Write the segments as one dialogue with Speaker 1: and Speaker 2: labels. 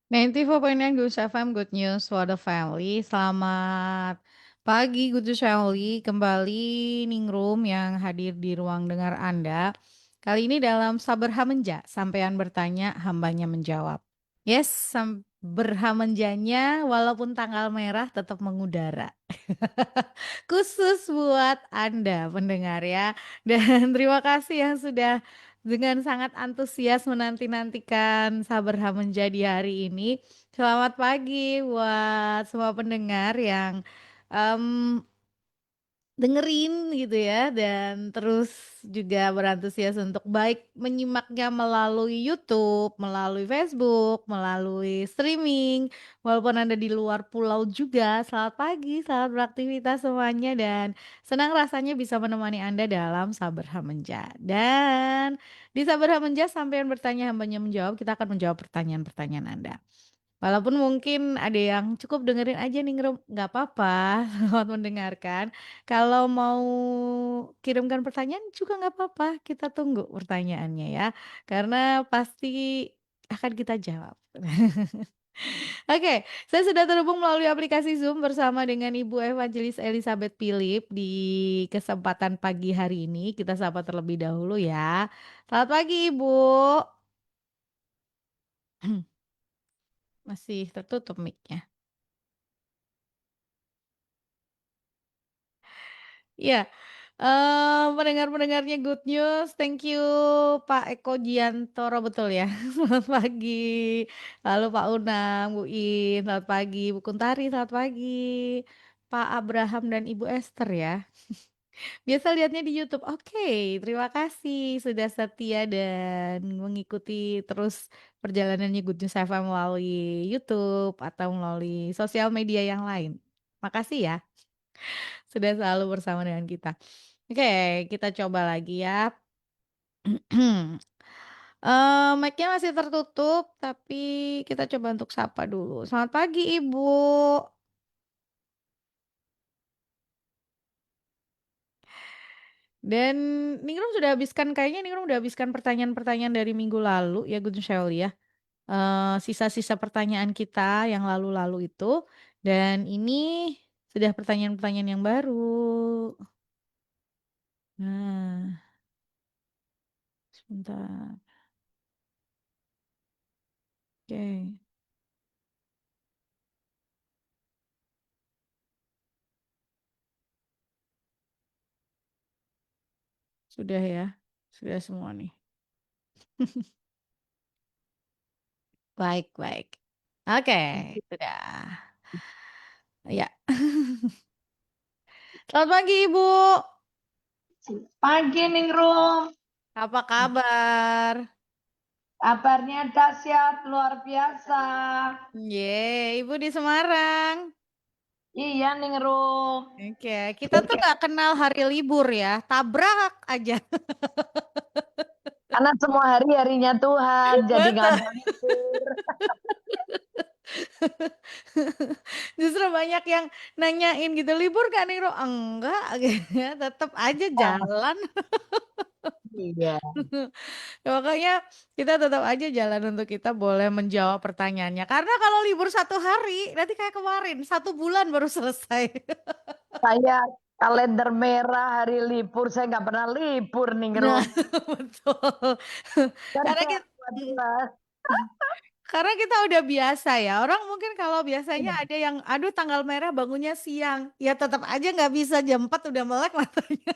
Speaker 1: 94.9 Good FM, Good News for the Family. Selamat pagi Good News Family. Kembali Ningrum yang hadir di ruang dengar Anda. Kali ini dalam Saber Hamenja, sampean bertanya, hambanya menjawab. Yes, berhamenjanya walaupun tanggal merah tetap mengudara. Khusus buat Anda pendengar ya. Dan terima kasih yang sudah dengan sangat antusias menanti-nantikan Saberha menjadi hari ini. Selamat pagi buat semua pendengar yang em, dengerin gitu ya dan terus juga berantusias untuk baik menyimaknya melalui YouTube, melalui Facebook, melalui streaming, walaupun Anda di luar pulau juga. Selamat pagi, selamat beraktivitas semuanya dan senang rasanya bisa menemani Anda dalam Saber Hamenja. Dan di Saber Hamenja sampean bertanya hambanya menjawab, kita akan menjawab pertanyaan-pertanyaan Anda. Walaupun mungkin ada yang cukup dengerin aja nih nggak apa-apa, selamat mendengarkan. Kalau mau kirimkan pertanyaan juga nggak apa-apa, kita tunggu pertanyaannya ya, karena pasti akan kita jawab. Oke, saya sudah terhubung melalui aplikasi Zoom bersama dengan Ibu Evangelis Elizabeth Philip di kesempatan pagi hari ini. Kita sapa terlebih dahulu ya. Selamat pagi Ibu. Masih tertutup mic-nya. Iya, pendengar-pendengarnya Good News, thank you Pak Eko Giantoro, betul ya? Selamat pagi. Lalu Pak Unang, Bu In, selamat pagi. Bu Kuntari, selamat pagi. Pak Abraham dan Ibu Esther ya. Biasa lihatnya di YouTube. Oke, terima kasih sudah setia dan mengikuti terus perjalanannya Good News FM melalui YouTube atau melalui sosial media yang lain. Makasih ya sudah selalu bersama dengan kita. Oke, kita coba lagi ya. Mic-nya masih tertutup, tapi kita coba untuk sapa dulu. Selamat pagi, Ibu. Dan Ningrum sudah habiskan, kayaknya Ningrum sudah habiskan pertanyaan-pertanyaan dari minggu lalu ya, Gun Shelley ya. Sisa-sisa pertanyaan kita yang lalu-lalu itu. Dan ini sudah pertanyaan-pertanyaan yang baru. Nah, sebentar. Oke, sudah ya. Sudah semua nih. Baik, baik. Oke, sudah. Ya. Selamat pagi, Ibu.
Speaker 2: Pagi Ningrum,
Speaker 1: Apa kabar?
Speaker 2: kabarnya dahsyat luar biasa.
Speaker 1: Ibu di Semarang.
Speaker 2: Iya Ningrum,
Speaker 1: Oke, kita tuh nggak kenal hari libur ya, tabrak aja.
Speaker 2: karena semua hari harinya Tuhan, jadi nggak
Speaker 1: Betul.
Speaker 2: ada libur.
Speaker 1: Justru banyak yang nanyain gitu, libur gak nih, Ro? Enggak, gitu ya, tetap aja jalan.
Speaker 2: Iya,
Speaker 1: Ya, makanya kita tetap aja jalan untuk kita boleh menjawab pertanyaannya. Karena kalau libur 1 hari, nanti kayak kemarin, 1 bulan baru selesai.
Speaker 2: saya kalender merah hari libur, saya nggak pernah libur
Speaker 1: Nah,
Speaker 2: Ningrum.
Speaker 1: betul. Karena
Speaker 2: Kerja
Speaker 1: kita,
Speaker 2: buat jelas.
Speaker 1: karena kita udah biasa ya. Orang mungkin kalau biasanya ada yang, aduh tanggal merah bangunnya siang. Ya tetap aja nggak bisa jam 4 udah melek matanya.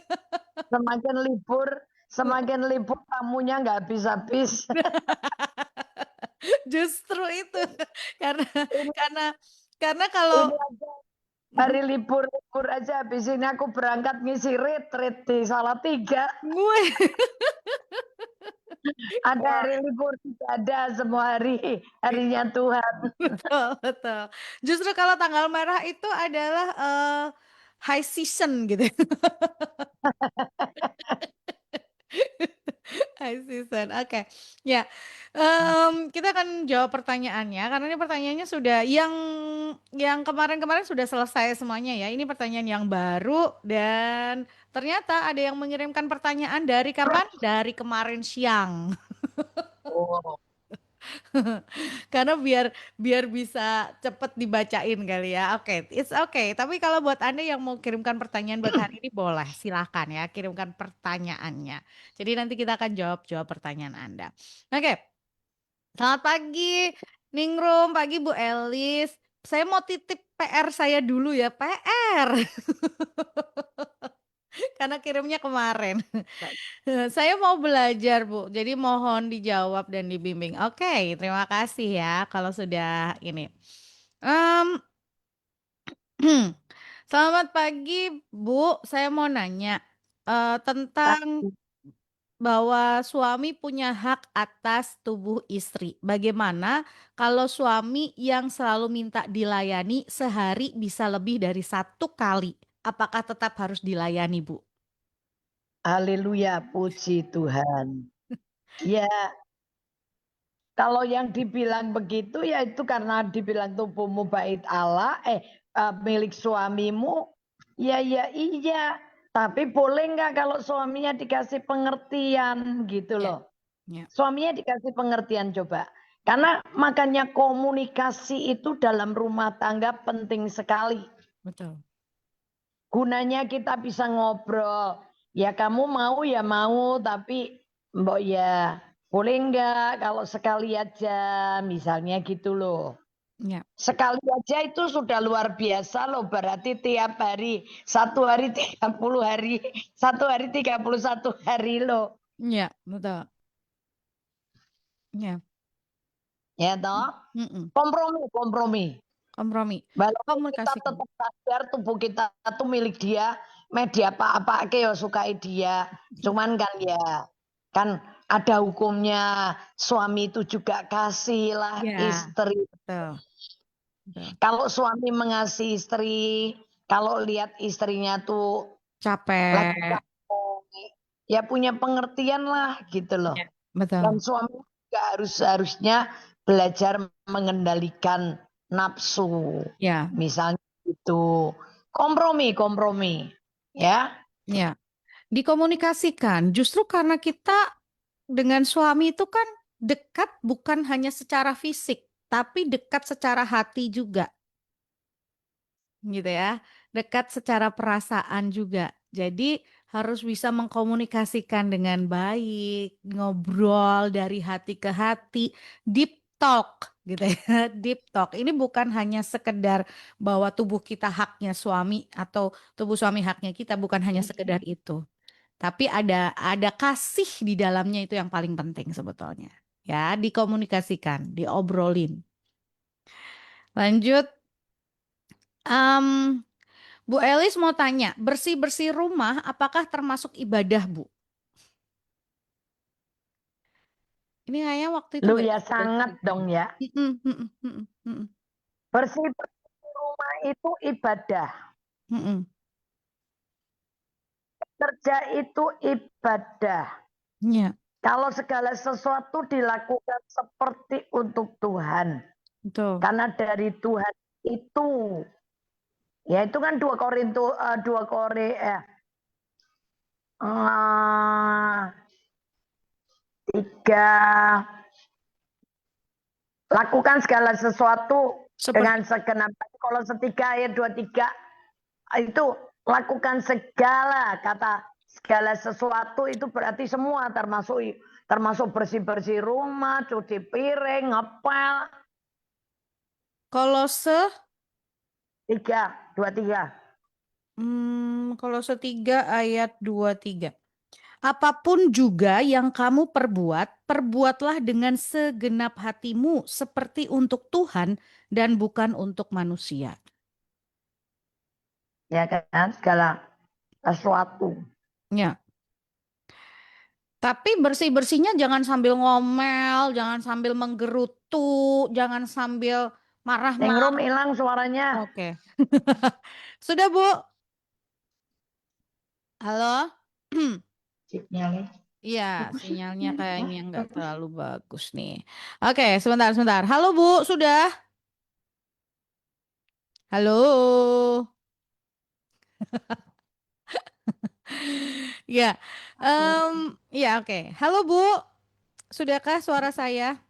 Speaker 2: Semakin libur tamunya nggak habis-habis.
Speaker 1: Justru itu. Karena,
Speaker 2: Ini,
Speaker 1: karena, karena kalau,
Speaker 2: ini aja hari libur aja habis ini aku berangkat ngisi retreat di Salatiga.
Speaker 1: gue,
Speaker 2: Ada hari libur, tidak ada semua hari, harinya Tuhan.
Speaker 1: betul, betul. Justru kalau tanggal merah itu adalah high season gitu. High season. Oke. Ya. Kita akan jawab pertanyaannya karena ini pertanyaannya sudah yang kemarin-kemarin sudah selesai semuanya ya. Ini pertanyaan yang baru dan ternyata ada yang mengirimkan pertanyaan dari kapan? Dari kemarin siang.
Speaker 2: Oh.
Speaker 1: Karena biar biar bisa cepet dibacain kali ya. Oke, it's okay. Tapi kalau buat Anda yang mau kirimkan pertanyaan buat hari ini boleh, silahkan ya kirimkan pertanyaannya. Jadi nanti kita akan jawab pertanyaan Anda. Oke, selamat pagi Ningrum, pagi Bu Elis. Saya mau titip PR saya dulu ya, PR. Karena kirimnya kemarin. Saya mau belajar, Bu. Jadi mohon dijawab dan dibimbing. Oke, terima kasih ya kalau sudah ini. Em, Selamat pagi, Bu. Saya mau nanya tentang bahwa suami punya hak atas tubuh istri. Bagaimana kalau suami yang selalu minta dilayani sehari bisa lebih dari 1 kali? Apakah tetap harus dilayani, Bu?
Speaker 2: Haleluya, puji Tuhan. Ya, kalau yang dibilang begitu ya itu karena dibilang tubuhmu bait Allah, milik suamimu, ya ya iya. Tapi boleh nggak kalau suaminya dikasih pengertian gitu
Speaker 1: Ya,
Speaker 2: loh.
Speaker 1: ya,
Speaker 2: Suaminya dikasih pengertian coba. Karena makanya komunikasi itu dalam rumah tangga penting sekali.
Speaker 1: betul.
Speaker 2: Gunanya kita bisa ngobrol. Ya kamu mau ya mau, tapi mbok ya boleh enggak kalau sekali aja, misalnya gitu loh.
Speaker 1: Ya,
Speaker 2: Sekali aja itu sudah luar biasa loh, berarti tiap hari, 1 hari 30 hari, 1 hari 31 hari loh.
Speaker 1: ya, betul. Ya,
Speaker 2: Ya toh?
Speaker 1: mm-mm.
Speaker 2: Kompromi, kompromi.
Speaker 1: Kompromi.
Speaker 2: Walaupun kita
Speaker 1: Komunikasikan.
Speaker 2: tetap sadar tubuh kita tuh milik dia, media apa-apa ke ya sukai dia. Cuman kan ya, kan ada hukumnya, suami itu juga kasihlah
Speaker 1: Ya,
Speaker 2: istri.
Speaker 1: betul, betul.
Speaker 2: Kalau suami mengasihi istri, kalau lihat istrinya tuh lagi
Speaker 1: Capek.
Speaker 2: capek, ya punya pengertian lah gitu loh.
Speaker 1: Ya, betul.
Speaker 2: Dan suami juga harusnya belajar mengendalikan nafsu.
Speaker 1: Ya,
Speaker 2: Misalnya itu kompromi, kompromi. Ya.
Speaker 1: ya. Dikomunikasikan. Justru karena kita dengan suami itu kan dekat bukan hanya secara fisik, tapi dekat secara hati juga, gitu ya. Dekat secara perasaan juga. Jadi harus bisa mengkomunikasikan dengan baik, ngobrol dari hati ke hati, deep talk gitu ya. Deep talk. Ini bukan hanya sekedar bahwa tubuh kita haknya suami atau tubuh suami haknya kita, bukan hanya sekedar itu. Tapi ada kasih di dalamnya itu yang paling penting sebetulnya. Ya, dikomunikasikan, diobrolin. Lanjut, em, Bu Elis mau tanya, bersih-bersih rumah apakah termasuk ibadah, Bu? Ini kayaknya waktu itu
Speaker 2: Lu
Speaker 1: nggak
Speaker 2: ya
Speaker 1: dijawab
Speaker 2: sangat
Speaker 1: juga
Speaker 2: dong
Speaker 1: deh.
Speaker 2: ya.
Speaker 1: Mm-mm, mm-mm, mm-mm, mm-mm,
Speaker 2: Bersih rumah itu ibadah.
Speaker 1: mm-mm.
Speaker 2: Kerja itu ibadah.
Speaker 1: Ya,
Speaker 2: Kalau segala sesuatu dilakukan seperti untuk Tuhan.
Speaker 1: betul.
Speaker 2: Karena dari Tuhan itu, ya itu kan 2 Korintus 2 Kore tiga, lakukan segala sesuatu
Speaker 1: Seperti
Speaker 2: dengan segenap hati. Kalau 3 ayat 23 itu lakukan segala, kata segala sesuatu itu berarti semua, termasuk termasuk bersih-bersih rumah, cuci piring, ngepel.
Speaker 1: Kolose,
Speaker 2: 3, 23.
Speaker 1: Kolose 3 ayat 23. Apapun juga yang kamu perbuat, perbuatlah dengan segenap hatimu seperti untuk Tuhan dan bukan untuk manusia.
Speaker 2: Ya kan, segala sesuatu.
Speaker 1: Ya, tapi bersih-bersihnya jangan sambil ngomel, jangan sambil menggerutu, jangan sambil
Speaker 2: Ningrum
Speaker 1: marah-marah.
Speaker 2: hilang suaranya.
Speaker 1: Oke. Sudah, Bu? Halo?
Speaker 2: Sinyalnya.
Speaker 1: Iya, sinyalnya kayaknya nggak terlalu bagus nih. Oke, sebentar, sebentar. Halo, Bu, sudah? Halo? Ya, ya oke. Halo Bu, sudahkah suara saya?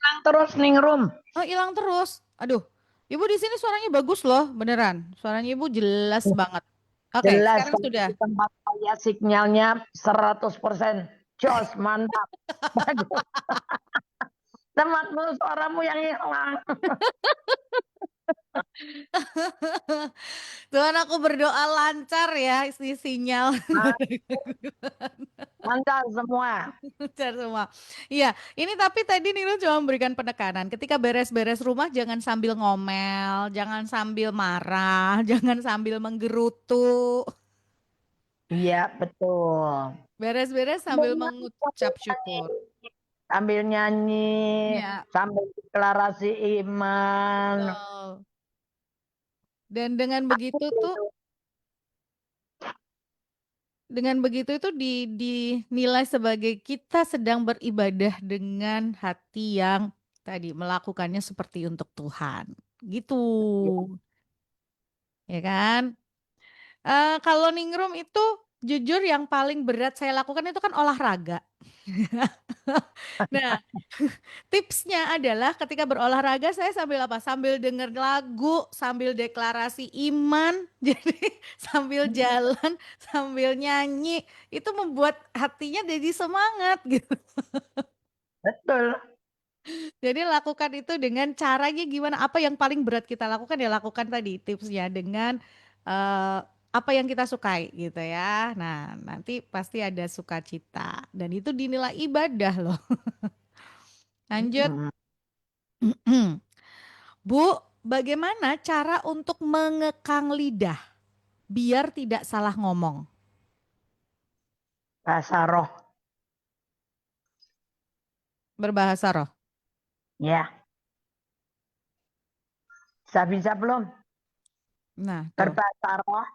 Speaker 2: hilang terus ningrum.
Speaker 1: Oh, hilang terus. Aduh. Ibu di sini suaranya bagus loh, beneran. Suaranya Ibu jelas banget. Oke,
Speaker 2: Jelas
Speaker 1: sekarang
Speaker 2: kalau
Speaker 1: sudah.
Speaker 2: di tempat saya sinyalnya 100% jos, mantap. Bagus. Tempatmu suaramu yang hilang.
Speaker 1: Tuhan aku berdoa lancar ya isi sinyal.
Speaker 2: Lancar semua.
Speaker 1: Lancar semua. Iya, ini tapi tadi Nilo cuma memberikan penekanan. Ketika beres-beres rumah jangan sambil ngomel, jangan sambil marah, jangan sambil menggerutu.
Speaker 2: Iya, betul.
Speaker 1: Beres-beres sambil mengucap syukur.
Speaker 2: Sambil nyanyi,
Speaker 1: Ya,
Speaker 2: sambil deklarasi iman.
Speaker 1: betul. Dan dengan begitu tuh, itu dinilai sebagai kita sedang beribadah dengan hati yang tadi melakukannya seperti untuk Tuhan. Gitu. Ya kan? Kalau ningrum itu jujur yang paling berat saya lakukan itu kan olahraga. Nah, tipsnya adalah ketika berolahraga saya sambil apa? Sambil denger lagu, sambil deklarasi iman, jadi sambil jalan, sambil nyanyi, itu membuat hatinya jadi semangat gitu.
Speaker 2: Betul.
Speaker 1: Jadi lakukan itu dengan caranya gimana? Apa yang paling berat kita lakukan ya lakukan tadi tipsnya dengan eh, apa yang kita sukai gitu ya. Nah, nanti pasti ada sukacita dan itu dinilai ibadah loh. Lanjut.
Speaker 2: Mm,
Speaker 1: Bu, bagaimana cara untuk mengekang lidah biar tidak salah ngomong?
Speaker 2: Bahasa roh.
Speaker 1: Berbahasa roh.
Speaker 2: Ya, bisa-bisa belum?
Speaker 1: Nah, tuh.
Speaker 2: Berbahasa roh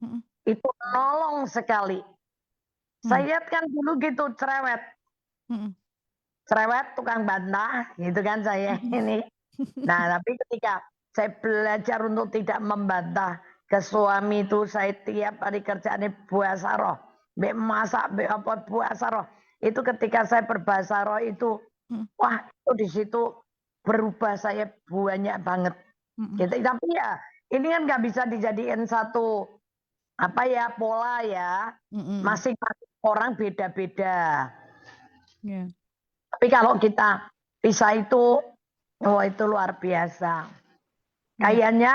Speaker 1: Mm,
Speaker 2: itu nolong sekali.
Speaker 1: mm,
Speaker 2: Saya kan dulu gitu cerewet.
Speaker 1: mm,
Speaker 2: Cerewet tukang bantah gitu kan saya
Speaker 1: mm,
Speaker 2: ini. Nah, tapi ketika saya belajar untuk tidak membantah ke suami itu, saya tiap hari kerjaannya bahasa roh. Mbak masak, mbak apa bahasa roh. Itu ketika saya berbahasa roh itu,
Speaker 1: mm,
Speaker 2: wah itu di situ berubah saya banyak banget.
Speaker 1: mm,
Speaker 2: Gitu. Tapi ya ini kan nggak bisa dijadiin satu apa ya pola ya.
Speaker 1: mm, mm.
Speaker 2: Masing-masing orang beda-beda.
Speaker 1: Ya.
Speaker 2: Tapi kalau kita bisa itu, oh itu luar biasa.
Speaker 1: Ya.
Speaker 2: Kayaknya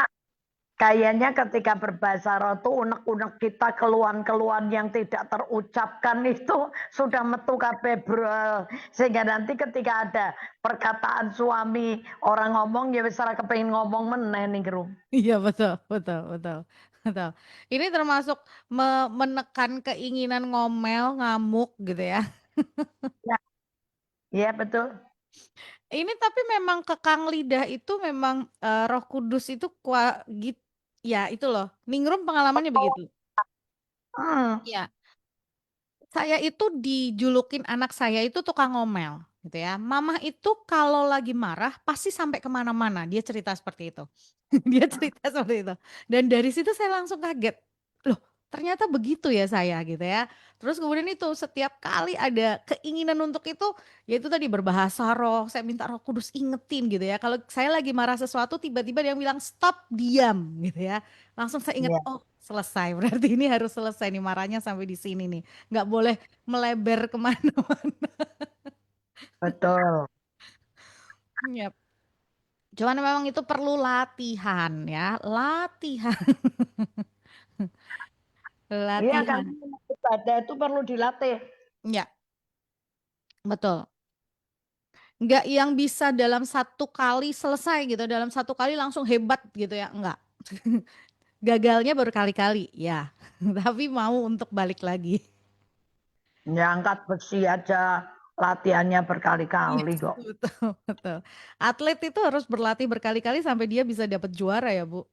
Speaker 2: kayaknya ketika berbahasa roh itu unek-unek kita keluhan-keluhan yang tidak terucapkan itu sudah metu kabeh brol. Sehingga nanti ketika ada perkataan suami orang ngomong ya wis ora kepengin ngomong meneh ning guru.
Speaker 1: Iya betul, betul, betul, betul. Ini termasuk menekan keinginan ngomel, ngamuk gitu ya.
Speaker 2: Ya, iya betul.
Speaker 1: Ini tapi memang kekang lidah itu memang Roh Kudus itu ya itu loh. Ningrum pengalamannya begitu.
Speaker 2: Hmm,
Speaker 1: Ya, saya itu dijulukin anak saya itu tukang ngomel gitu ya. Mama itu kalau lagi marah pasti sampai kemana-mana. Dia cerita seperti itu. Dia cerita seperti itu. Dan dari situ saya langsung kaget. Loh, ternyata begitu ya saya gitu ya. Terus kemudian itu setiap kali ada keinginan untuk itu, yaitu tadi berbahasa roh, saya minta Roh Kudus ingetin gitu ya. Kalau saya lagi marah sesuatu, tiba-tiba dia bilang stop, diam gitu ya. Langsung saya ingat,
Speaker 2: iya,
Speaker 1: oh selesai. Berarti ini harus selesai nih marahnya sampai di sini nih. Nggak boleh melebar kemana-mana.
Speaker 2: betul.
Speaker 1: Yap. Cuman memang itu perlu latihan ya, latihan,
Speaker 2: Iya kan
Speaker 1: latihan.
Speaker 2: ibadah itu perlu dilatih.
Speaker 1: Ya, betul. Nggak yang bisa dalam satu kali selesai gitu, dalam satu kali langsung hebat gitu ya, enggak. Gagalnya berkali-kali, ya. Tapi mau untuk balik lagi.
Speaker 2: Ya angkat besi aja latihannya berkali-kali
Speaker 1: Yes,
Speaker 2: kok.
Speaker 1: betul, betul. Atlet itu harus berlatih berkali-kali sampai dia bisa dapat juara ya, Bu.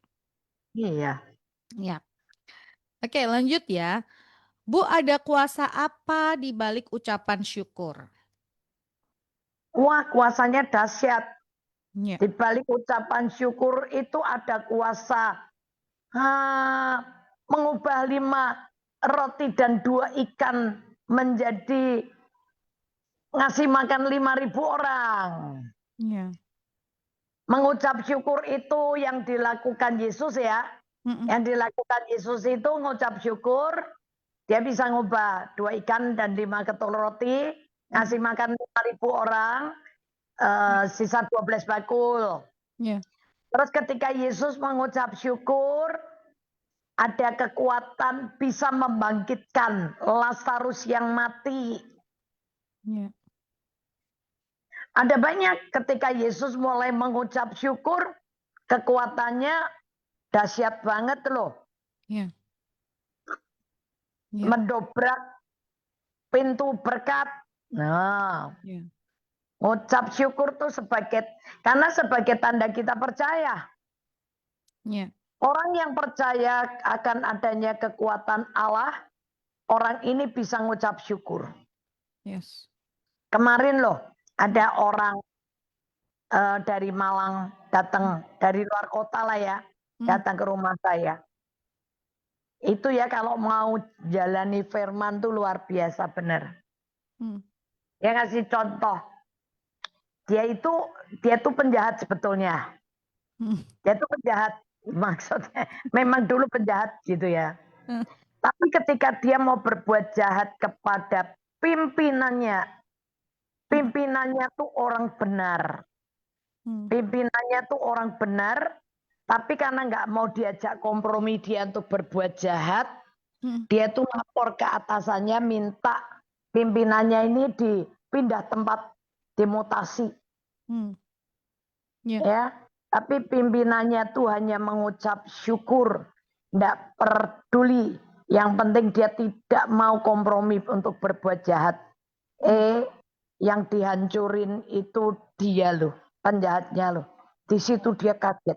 Speaker 2: Iya.
Speaker 1: Ya. Oke, lanjut ya. Bu, ada kuasa apa di balik ucapan syukur?
Speaker 2: Wah, kuasanya dahsyat.
Speaker 1: Ya.
Speaker 2: Di balik ucapan syukur itu ada kuasa ah, mengubah 5 roti dan 2 ikan menjadi ngasih makan 5.000 orang.
Speaker 1: Iya.
Speaker 2: Mengucap syukur itu yang dilakukan Yesus ya.
Speaker 1: Mhm.
Speaker 2: Yang dilakukan Yesus itu ngucap syukur, dia bisa ngubah 2 ikan dan 5 ketol roti,
Speaker 1: Mhm.
Speaker 2: ngasih makan 5.000 orang,
Speaker 1: Iya.
Speaker 2: sisa 12 bakul.
Speaker 1: Iya.
Speaker 2: Terus ketika Yesus mengucap syukur, ada kekuatan bisa membangkitkan Lazarus yang mati.
Speaker 1: Iya.
Speaker 2: Ada banyak ketika Yesus mulai mengucap syukur, kekuatannya dahsyat banget loh.
Speaker 1: Iya. Iya.
Speaker 2: Mendobrak pintu berkat. Nah,
Speaker 1: Iya.
Speaker 2: ngucap syukur tuh karena sebagai tanda kita percaya.
Speaker 1: Iya.
Speaker 2: Orang yang percaya akan adanya kekuatan Allah, orang ini bisa ngucap syukur.
Speaker 1: Yes.
Speaker 2: Kemarin loh, ada orang dari Malang datang dari luar kota lah ya,
Speaker 1: Mhm.
Speaker 2: datang ke rumah saya. Itu ya kalau mau jalani firman tuh luar biasa bener.
Speaker 1: Mhm.
Speaker 2: Dia ngasih contoh, dia tuh penjahat sebetulnya.
Speaker 1: Mhm.
Speaker 2: Dia tuh penjahat, maksudnya memang dulu penjahat gitu ya.
Speaker 1: Heeh.
Speaker 2: Tapi ketika dia mau berbuat jahat kepada pimpinannya,
Speaker 1: Mhm.
Speaker 2: pimpinannya tuh orang benar.
Speaker 1: Mhm.
Speaker 2: Pimpinannya tuh orang benar, tapi karena nggak mau diajak kompromi dia untuk berbuat jahat,
Speaker 1: Mhm.
Speaker 2: dia tuh lapor ke atasannya minta pimpinannya ini dipindah tempat, dimutasi.
Speaker 1: Mhm. Iya.
Speaker 2: Ya, tapi pimpinannya tuh hanya mengucap syukur, nggak peduli. Yang penting dia tidak mau kompromi untuk berbuat jahat.
Speaker 1: Mhm.
Speaker 2: Yang dihancurin itu dia loh, penjahatnya loh. Di situ dia kaget.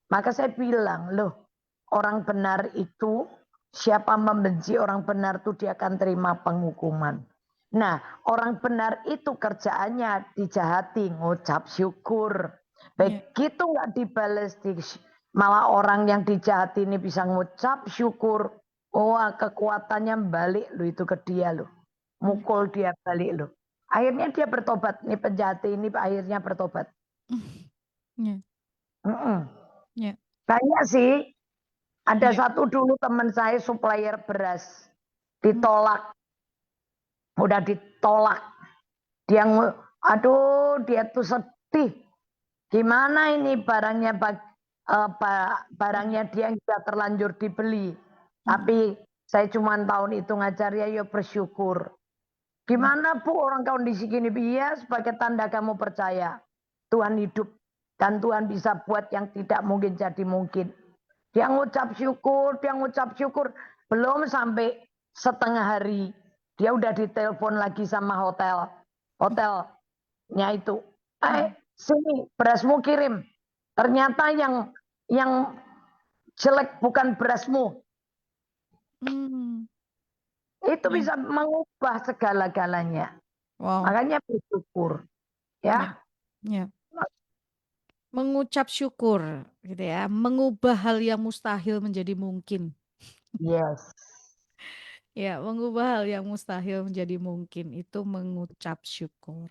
Speaker 2: Maka saya bilang, loh, orang benar itu siapa membenci orang benar itu dia akan terima penghukuman. Nah, orang benar itu kerjaannya dijahati, ngucap syukur.
Speaker 1: Iya.
Speaker 2: Begitu nggak dibales, malah orang yang dijahati ini bisa ngucap syukur. Wah, kekuatannya balik lo itu ke dia lo.
Speaker 1: Mhm.
Speaker 2: Mukul dia balik lo. Akhirnya dia bertobat. Nih penjahat ini akhirnya bertobat.
Speaker 1: Iya.
Speaker 2: Mm-mm.
Speaker 1: Iya.
Speaker 2: Banyak sih. Ada
Speaker 1: Iya.
Speaker 2: satu dulu teman saya supplier beras.
Speaker 1: Mhm.
Speaker 2: Ditolak. Udah ditolak. Dia aduh dia tuh sedih. Gimana ini barangnya dia yang sudah terlanjur dibeli.
Speaker 1: Mhm.
Speaker 2: Tapi saya cuma tahun itu ngajar ya bersyukur.
Speaker 1: Iya.
Speaker 2: Gimana Bu orang kondisi gini? Iya sebagai tanda kamu percaya. Tuhan hidup. Dan Tuhan bisa buat yang tidak mungkin jadi mungkin. Dia ngucap syukur, dia ngucap syukur. Belum sampai setengah hari. Dia udah ditelepon lagi sama hotel. Hotelnya itu.
Speaker 1: Mhm.
Speaker 2: Sini berasmu kirim. Ternyata yang jelek bukan berasmu.
Speaker 1: Mmm.
Speaker 2: Itu
Speaker 1: Iya.
Speaker 2: bisa mengubah segala-galanya.
Speaker 1: Wow.
Speaker 2: Makanya bersyukur.
Speaker 1: Iya.
Speaker 2: Ya.
Speaker 1: Iya. Mengucap syukur gitu ya, mengubah hal yang mustahil menjadi mungkin.
Speaker 2: Yes.
Speaker 1: Ya, mengubah hal yang mustahil menjadi mungkin itu mengucap syukur.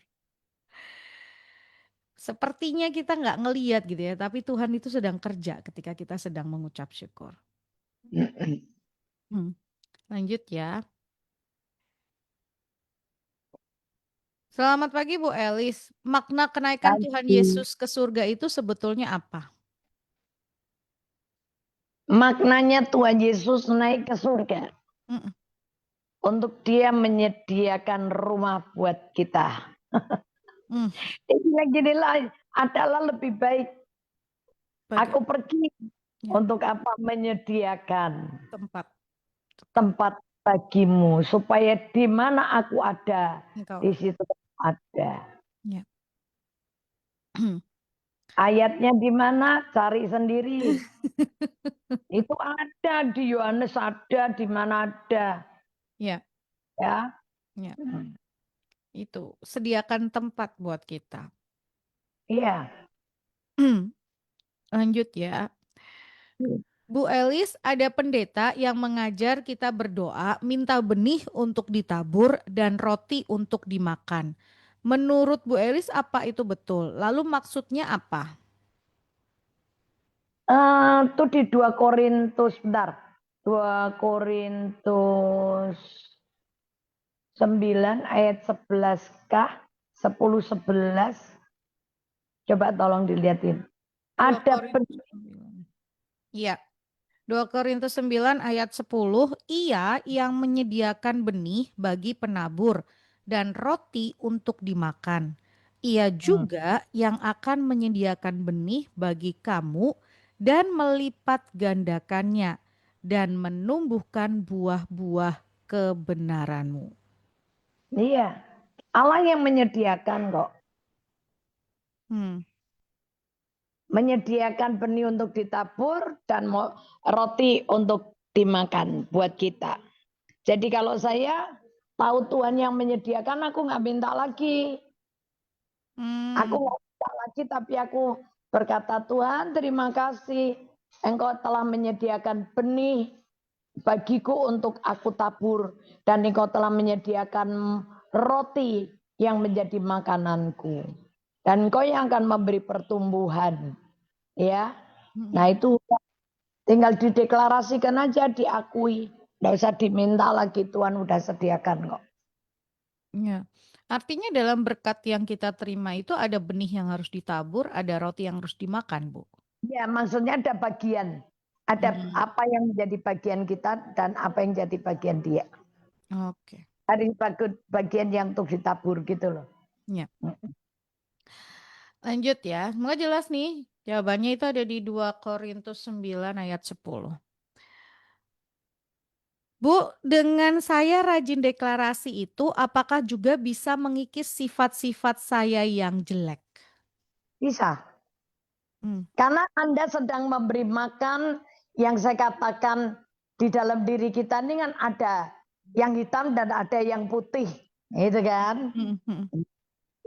Speaker 1: Sepertinya kita nggak ngelihat gitu ya, tapi Tuhan itu sedang kerja ketika kita sedang mengucap syukur. Lanjut ya. Selamat pagi Bu Elis. Makna kenaikan Tuhan
Speaker 2: Pagi.
Speaker 1: Yesus ke surga itu sebetulnya apa?
Speaker 2: Maknanya Tuhan Yesus naik ke surga.
Speaker 1: Mhm.
Speaker 2: Untuk dia menyediakan rumah buat kita.
Speaker 1: Mmm.
Speaker 2: Dia gini lah, adalah lebih baik
Speaker 1: Bagi
Speaker 2: aku pergi
Speaker 1: ya,
Speaker 2: untuk apa menyediakan
Speaker 1: tempat ke
Speaker 2: tempat bagimu supaya di mana aku ada
Speaker 1: engkau.
Speaker 2: di situ ada.
Speaker 1: Ya.
Speaker 2: Ayatnya di mana? Cari sendiri. Itu ada di Yohanes ada di mana ada
Speaker 1: Ya.
Speaker 2: ya.
Speaker 1: Ya. Itu sediakan tempat buat kita.
Speaker 2: Iya.
Speaker 1: Lanjut ya. Bu Elis, ada pendeta yang mengajar kita berdoa, minta benih untuk ditabur dan roti untuk dimakan. Menurut Bu Elis apa itu betul? Lalu maksudnya apa?
Speaker 2: Itu di 2 Korintus, bentar. 2 Korintus 9 ayat 11 kah? 10, 11. Coba tolong dilihatin.
Speaker 1: 2
Speaker 2: Ada
Speaker 1: Korintus 9. Iya. 2 Korintus 9 ayat 10, ia yang menyediakan benih bagi penabur dan roti untuk dimakan. Ia juga yang akan menyediakan benih bagi kamu dan melipat gandakannya dan menumbuhkan buah-buah kebenaranmu.
Speaker 2: Iya. Allah yang menyediakan kok.
Speaker 1: Hmm.
Speaker 2: Menyediakan benih untuk ditabur dan roti untuk dimakan buat kita. Jadi kalau saya tahu Tuhan yang menyediakan, aku nggak minta lagi. Aku
Speaker 1: Hmm.
Speaker 2: nggak minta lagi, tapi aku berkata, Tuhan terima kasih. Engkau telah menyediakan benih bagiku untuk aku tabur. Dan engkau telah menyediakan roti yang menjadi makananku. Dan engkau yang akan memberi pertumbuhan. Ya,
Speaker 1: Hmm.
Speaker 2: nah itu tinggal dideklarasikan aja, diakui. Nggak usah diminta lagi, Tuhan udah sediakan kok.
Speaker 1: Ya. Artinya dalam berkat yang kita terima itu ada benih yang harus ditabur, ada roti yang harus dimakan, Bu.
Speaker 2: Ya, maksudnya ada bagian. Ada
Speaker 1: Hmm.
Speaker 2: apa yang menjadi bagian kita dan apa yang jadi bagian dia.
Speaker 1: Oke.
Speaker 2: Ada bagian yang untuk ditabur gitu loh.
Speaker 1: Ya. Lanjut ya. Semoga jelas nih. Jawabannya itu ada di 2 Korintus 9 ayat 10. Bu, dengan saya rajin deklarasi itu, apakah juga bisa mengikis sifat-sifat saya yang jelek?
Speaker 2: Bisa.
Speaker 1: Hmm.
Speaker 2: Karena Anda sedang memberi makan yang saya katakan di dalam diri kita ini kan ada yang hitam dan ada yang putih. Gitu kan.
Speaker 1: Hmm. Hmm.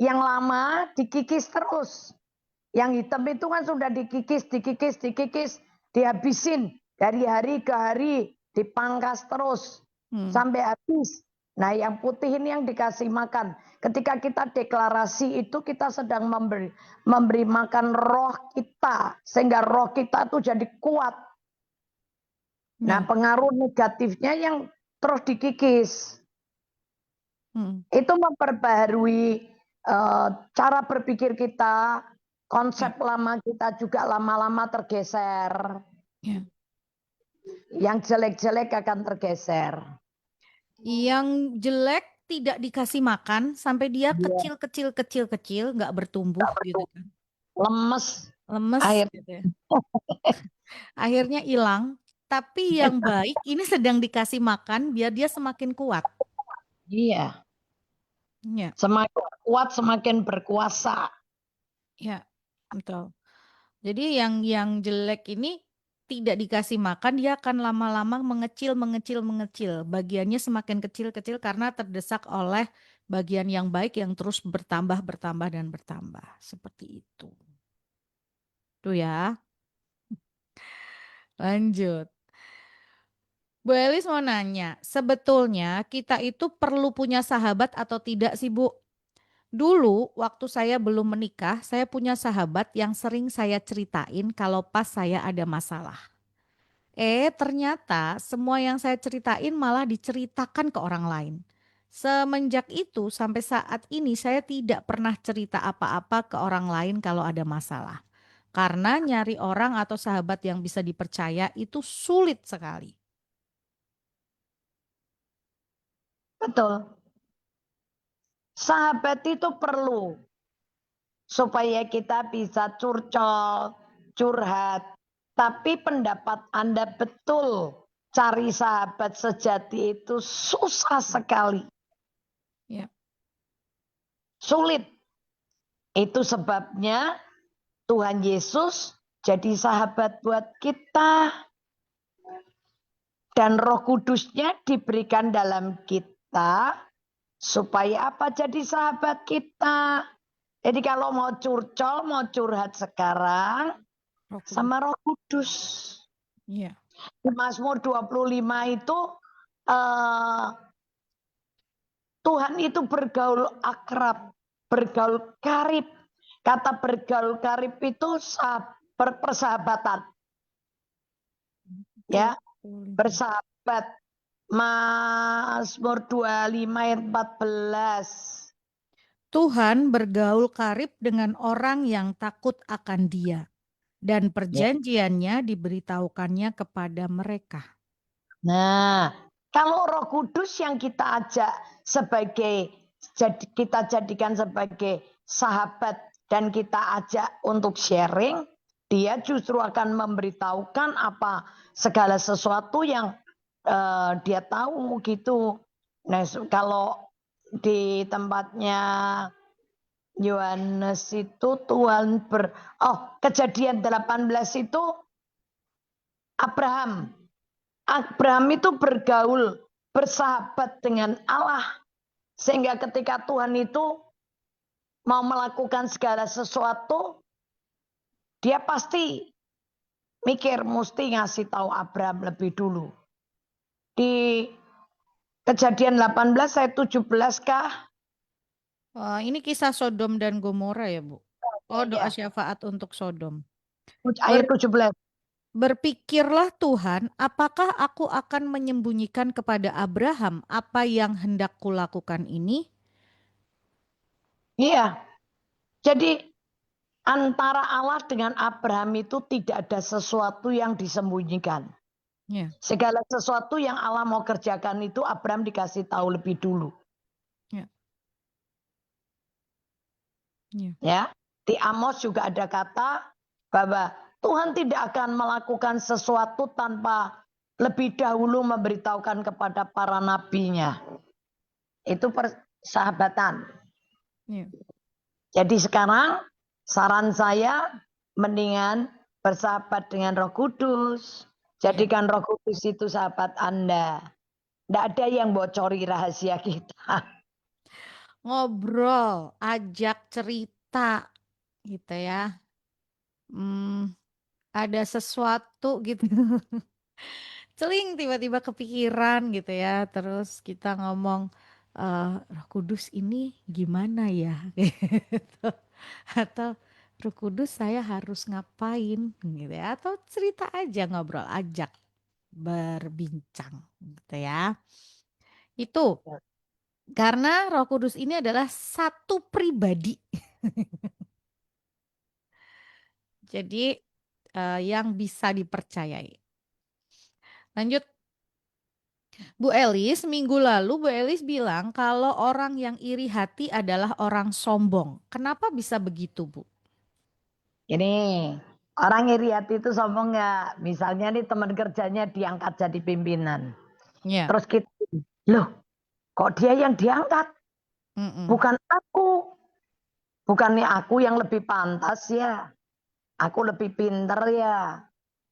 Speaker 2: Yang lama dikikis terus. Yang hitam itu kan sudah dikikis, dihabisin dari hari ke hari, dipangkas terus
Speaker 1: Hmm.
Speaker 2: sampai habis. Nah, yang putih ini yang dikasih makan. Ketika kita deklarasi itu kita sedang memberi makan roh kita sehingga roh kita itu jadi kuat. Nah,
Speaker 1: Ya.
Speaker 2: pengaruh negatifnya yang terus dikikis.
Speaker 1: Hmm.
Speaker 2: Itu memperbaharui cara berpikir kita,
Speaker 1: Ya.
Speaker 2: konsep lama kita juga lama-lama tergeser.
Speaker 1: Ya.
Speaker 2: Yang jelek-jelek akan tergeser.
Speaker 1: Yang jelek tidak dikasih makan sampai dia
Speaker 2: Dia
Speaker 1: kecil, nggak bertumbuh gitu kan.
Speaker 2: lemes.
Speaker 1: Lemes
Speaker 2: Akhir.
Speaker 1: gitu ya. Akhirnya hilang. Tapi yang baik ini sedang dikasih makan biar dia semakin kuat.
Speaker 2: Iya.
Speaker 1: Ya,
Speaker 2: Semakin kuat, semakin berkuasa.
Speaker 1: ya, betul. Jadi yang jelek ini tidak dikasih makan, dia akan lama-lama mengecil. Bagiannya semakin kecil-kecil karena terdesak oleh bagian yang baik yang terus bertambah dan bertambah. Seperti itu. Tuh ya. Lanjut. Bu Elis mau nanya, sebetulnya kita itu perlu punya sahabat atau tidak sih, Bu? Dulu waktu saya belum menikah, saya punya sahabat yang sering saya ceritain kalau pas saya ada masalah. Ternyata semua yang saya ceritain malah diceritakan ke orang lain. Semenjak itu sampai saat ini saya tidak pernah cerita apa-apa ke orang lain kalau ada masalah. Karena nyari orang atau sahabat yang bisa dipercaya itu sulit sekali.
Speaker 2: Betul. Sahabat itu perlu supaya kita bisa curcol, curhat. Tapi pendapat Anda betul, cari sahabat sejati itu susah sekali.
Speaker 1: Ya.
Speaker 2: Sulit. Itu sebabnya Tuhan Yesus jadi sahabat buat kita. Dan Roh Kudusnya diberikan dalam kita supaya apa? Jadi sahabat kita. Jadi kalau mau curcol, mau curhat sekarang sama Roh Kudus.
Speaker 1: Iya.
Speaker 2: Di Mazmur 25 itu Tuhan itu bergaul akrab, bergaul karib. Kata bergaul karib itu persahabatan. Ya, bersahabat. Mazmur 25 ayat 14.
Speaker 1: Tuhan bergaul karib dengan orang yang takut akan Dia, dan
Speaker 2: Ya.
Speaker 1: perjanjiannya diberitahukannya kepada mereka.
Speaker 2: Nah, kalau Roh Kudus yang kita ajak sebagai kita jadikan sebagai sahabat dan kita ajak untuk sharing, dia justru akan memberitahukan apa segala sesuatu yang dia tahu gitu. Nah, kalau di tempatnya Yohanes itu Tuhan Kejadian 18 itu Abraham itu bergaul, bersahabat dengan Allah. Sehingga ketika Tuhan itu mau melakukan segala sesuatu, dia pasti mikir mesti ngasih tahu Abraham lebih dulu. Di Kejadian 18 ayat 17 kah?
Speaker 1: Ini kisah Sodom dan Gomora ya, Bu? Oh, doa
Speaker 2: Ya,
Speaker 1: syafaat untuk Sodom.
Speaker 2: ayat 17.
Speaker 1: Berpikirlah Tuhan, apakah aku akan menyembunyikan kepada Abraham apa yang hendak kulakukan ini?
Speaker 2: Iya. Jadi antara Allah dengan Abraham itu tidak ada sesuatu yang disembunyikan.
Speaker 1: Ya,
Speaker 2: Segala sesuatu yang Allah mau kerjakan itu Abraham dikasih tahu lebih dulu.
Speaker 1: ya, ya.
Speaker 2: Ya, di Amos juga ada kata bahwa Tuhan tidak akan melakukan sesuatu tanpa lebih dahulu memberitahukan kepada para nabinya. Itu persahabatan.
Speaker 1: Ya.
Speaker 2: Jadi sekarang saran saya mendingan bersahabat dengan Roh Kudus.
Speaker 1: Ya.
Speaker 2: Jadikan Roh Kudus itu sahabat Anda. Tidak ada yang bocori rahasia kita.
Speaker 1: Ngobrol, ajak cerita gitu ya. Ada sesuatu gitu. Celing tiba-tiba kepikiran gitu ya. Terus kita ngomong, Roh Kudus ini gimana ya? Gitu. Atau Roh Kudus saya harus ngapain gitu ya. Atau cerita aja ngobrol, ajak berbincang gitu ya. Itu karena Roh Kudus ini adalah satu pribadi. Jadi yang bisa dipercayai. Lanjut, Bu Elis, minggu lalu Bu Elis bilang kalau orang yang iri hati adalah orang sombong. Kenapa bisa begitu, Bu?
Speaker 2: Ini orang iri hati itu sombong nggak? Misalnya nih teman kerjanya diangkat jadi pimpinan.
Speaker 1: Ya.
Speaker 2: Terus kita, loh kok dia yang diangkat?
Speaker 1: Mm-mm.
Speaker 2: Bukan aku. Bukannya aku yang lebih pantas ya. Aku lebih pinter ya.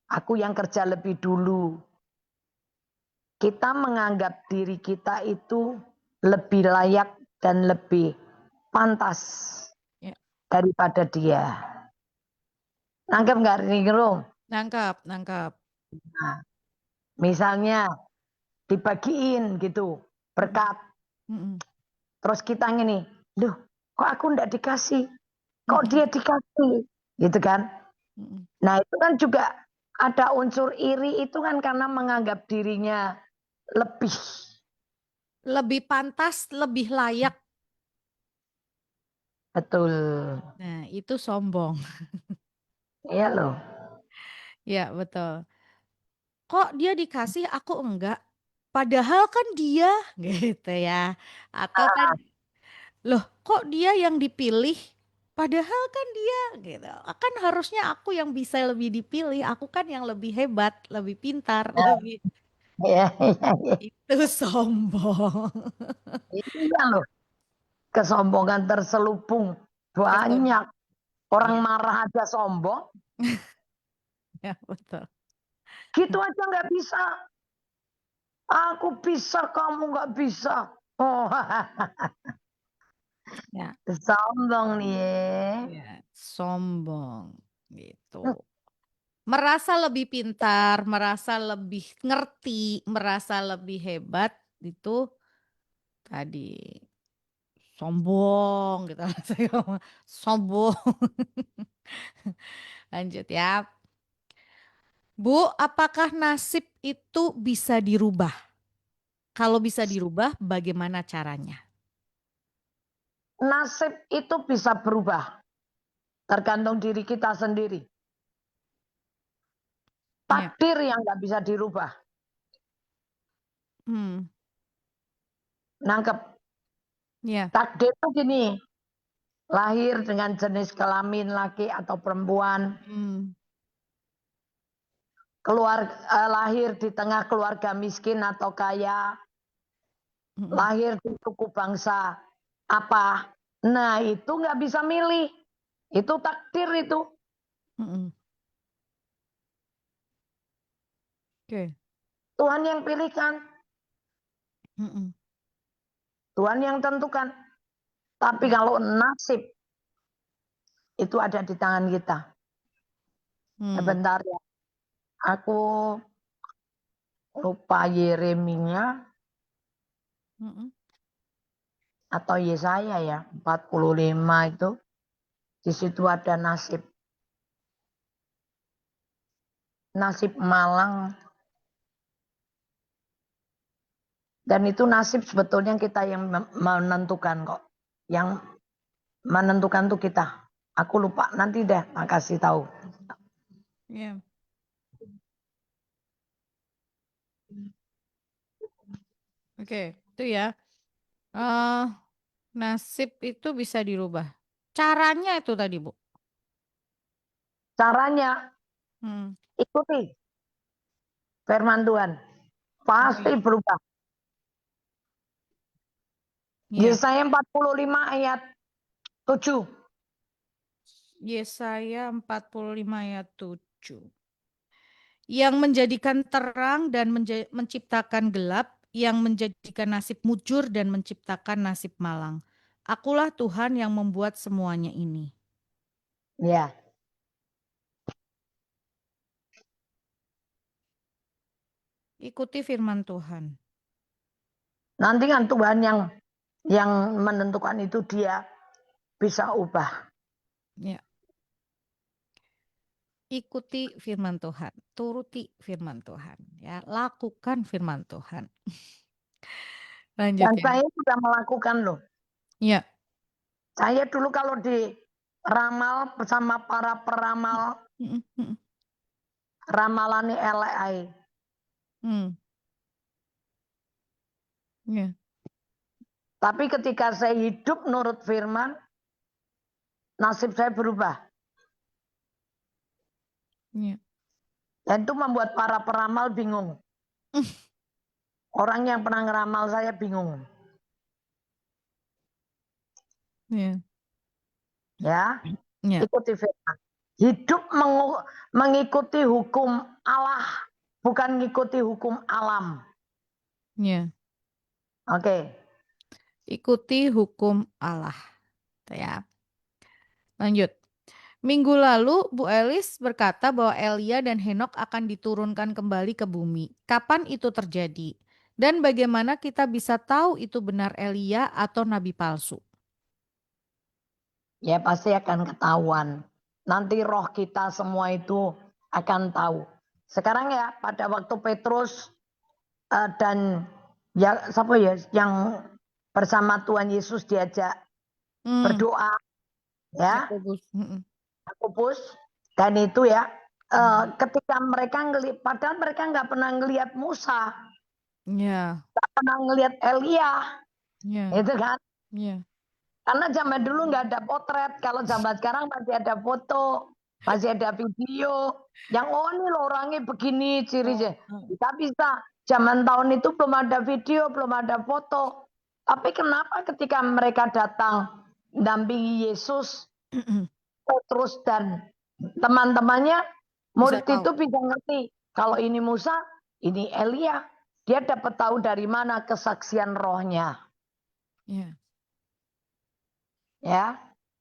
Speaker 2: Aku yang kerja lebih dulu. Kita menganggap diri kita itu lebih layak dan lebih pantas
Speaker 1: Ya.
Speaker 2: daripada dia. Nangkep nggak Ringrum?
Speaker 1: Nangkap, nangkap.
Speaker 2: Nah, misalnya dibagiin gitu
Speaker 1: Mm-mm.
Speaker 2: berkat.
Speaker 1: Mm-mm.
Speaker 2: Terus kita gini, loh kok aku ndak dikasih? Kok
Speaker 1: Mm-mm.
Speaker 2: dia dikasih? Gitu kan.
Speaker 1: Mm-mm.
Speaker 2: Nah itu kan juga ada unsur iri itu kan karena menganggap dirinya lebih.
Speaker 1: Lebih pantas, lebih layak.
Speaker 2: Betul.
Speaker 1: Nah, itu sombong.
Speaker 2: Iya loh.
Speaker 1: Ya, betul. Kok dia dikasih, aku enggak? Padahal kan dia gitu ya. Atau kan, loh kok dia yang dipilih? Padahal kan dia gitu. Kan harusnya aku yang bisa lebih dipilih. Aku kan yang lebih hebat, lebih pintar,
Speaker 2: Nah,
Speaker 1: lebih
Speaker 2: iya, iya, iya.
Speaker 1: itu sombong.
Speaker 2: Iya loh. Kesombongan terselubung.
Speaker 1: Kesem.
Speaker 2: Banyak. Orang
Speaker 1: Iya,
Speaker 2: marah aja sombong.
Speaker 1: ya betul.
Speaker 2: Gitu aja nggak bisa. Aku bisa, kamu nggak bisa. Oh,
Speaker 1: Ya,
Speaker 2: sombong nih.
Speaker 1: ya, sombong gitu. Merasa lebih pintar, merasa lebih ngerti, merasa lebih hebat itu tadi sombong gitu. Saya ngomong, sombong. Lanjut ya. Bu, apakah nasib itu bisa dirubah? Kalau bisa dirubah, bagaimana caranya?
Speaker 2: Nasib itu bisa berubah, tergantung diri kita sendiri.
Speaker 1: Ya.
Speaker 2: Takdir yang nggak bisa dirubah.
Speaker 1: Hmm.
Speaker 2: Nangkep.
Speaker 1: Ya.
Speaker 2: Takdir itu gini, lahir dengan jenis kelamin laki atau perempuan,
Speaker 1: Hmm.
Speaker 2: lahir di tengah keluarga miskin atau kaya,
Speaker 1: Mm-mm.
Speaker 2: lahir di suku bangsa apa. Nah itu nggak bisa milih, itu takdir itu.
Speaker 1: Mm-mm. Oke.
Speaker 2: Tuhan yang pilihkan,
Speaker 1: Mm-mm.
Speaker 2: Tuhan yang tentukan. Tapi
Speaker 1: Ya.
Speaker 2: kalau nasib itu ada di tangan kita.
Speaker 1: Hmm.
Speaker 2: Sebentar ya, aku lupa Yeremia
Speaker 1: Mm-mm.
Speaker 2: atau Yesaya ya, 45 itu. Di situ ada nasib. Nasib malang. Dan itu nasib sebetulnya kita yang menentukan kok. Yang menentukan tuh kita. Aku lupa, nanti deh makasih tahu.
Speaker 1: Ya. Oke, itu ya. eh Nasib itu bisa dirubah. Caranya itu tadi, Bu.
Speaker 2: Caranya
Speaker 1: Hmm.
Speaker 2: ikuti firman Tuhan. Pasti
Speaker 1: Oke.
Speaker 2: berubah.
Speaker 1: Iya.
Speaker 2: Yesaya 45 ayat 7.
Speaker 1: Yesaya 45 ayat 7. Yang menjadikan terang dan menciptakan gelap, yang menjadikan nasib mujur dan menciptakan nasib malang. Akulah Tuhan yang membuat semuanya ini.
Speaker 2: Ya.
Speaker 1: Ikuti firman Tuhan.
Speaker 2: Nanti kan Tuhan yang menentukan itu dia bisa ubah.
Speaker 1: Ya. Ikuti firman Tuhan, turuti firman Tuhan, ya, lakukan firman Tuhan. Lanjut
Speaker 2: Dan
Speaker 1: ya.
Speaker 2: saya sudah melakukan loh.
Speaker 1: Ya.
Speaker 2: Saya dulu kalau di ramal bersama para peramal,
Speaker 1: Mm, mm,
Speaker 2: ramalani LAI.
Speaker 1: mm. Ya.
Speaker 2: Tapi ketika saya hidup menurut firman, nasib saya berubah.
Speaker 1: Ya.
Speaker 2: Dan itu membuat para peramal bingung. Orang yang pernah ngeramal saya bingung.
Speaker 1: Ya.
Speaker 2: Ya,
Speaker 1: Ya.
Speaker 2: ikuti firman. Hidup mengikuti hukum Allah, bukan mengikuti hukum alam.
Speaker 1: Ya.
Speaker 2: Oke.
Speaker 1: Ikuti hukum Allah, ya. Lanjut. Minggu lalu Bu Elis berkata bahwa Elia dan Henok akan diturunkan kembali ke bumi. Kapan itu terjadi? Dan bagaimana kita bisa tahu itu benar Elia atau nabi palsu?
Speaker 2: Ya pasti akan ketahuan. Nanti roh kita semua itu akan tahu. Sekarang ya pada waktu Petrus dan ya siapa ya yang bersama Tuhan Yesus diajak
Speaker 1: Hmm,
Speaker 2: berdoa ya,
Speaker 1: Yakobus. Mm-mm.
Speaker 2: Yakobus dan itu ya
Speaker 1: Hmm.
Speaker 2: ketika mereka padahal mereka nggak pernah ngelihat Musa,
Speaker 1: Ya,
Speaker 2: nggak pernah ngelihat Elia,
Speaker 1: ya,
Speaker 2: itu kan?
Speaker 1: ya.
Speaker 2: Karena zaman dulu nggak ada potret, kalau zaman sekarang masih ada foto, masih ada video. Yang oh ini loh orangnya begini cirinya. Kita bisa. Zaman tahun itu belum ada video, belum ada foto. Tapi kenapa ketika mereka datang dampingi Yesus, Petrus dan teman-temannya,
Speaker 1: Bisa
Speaker 2: murid itu
Speaker 1: tahu.
Speaker 2: bisa ngerti. Kalau ini Musa, ini Elia. Dia dapat tahu dari mana kesaksian rohnya.
Speaker 1: Ya,
Speaker 2: Ya,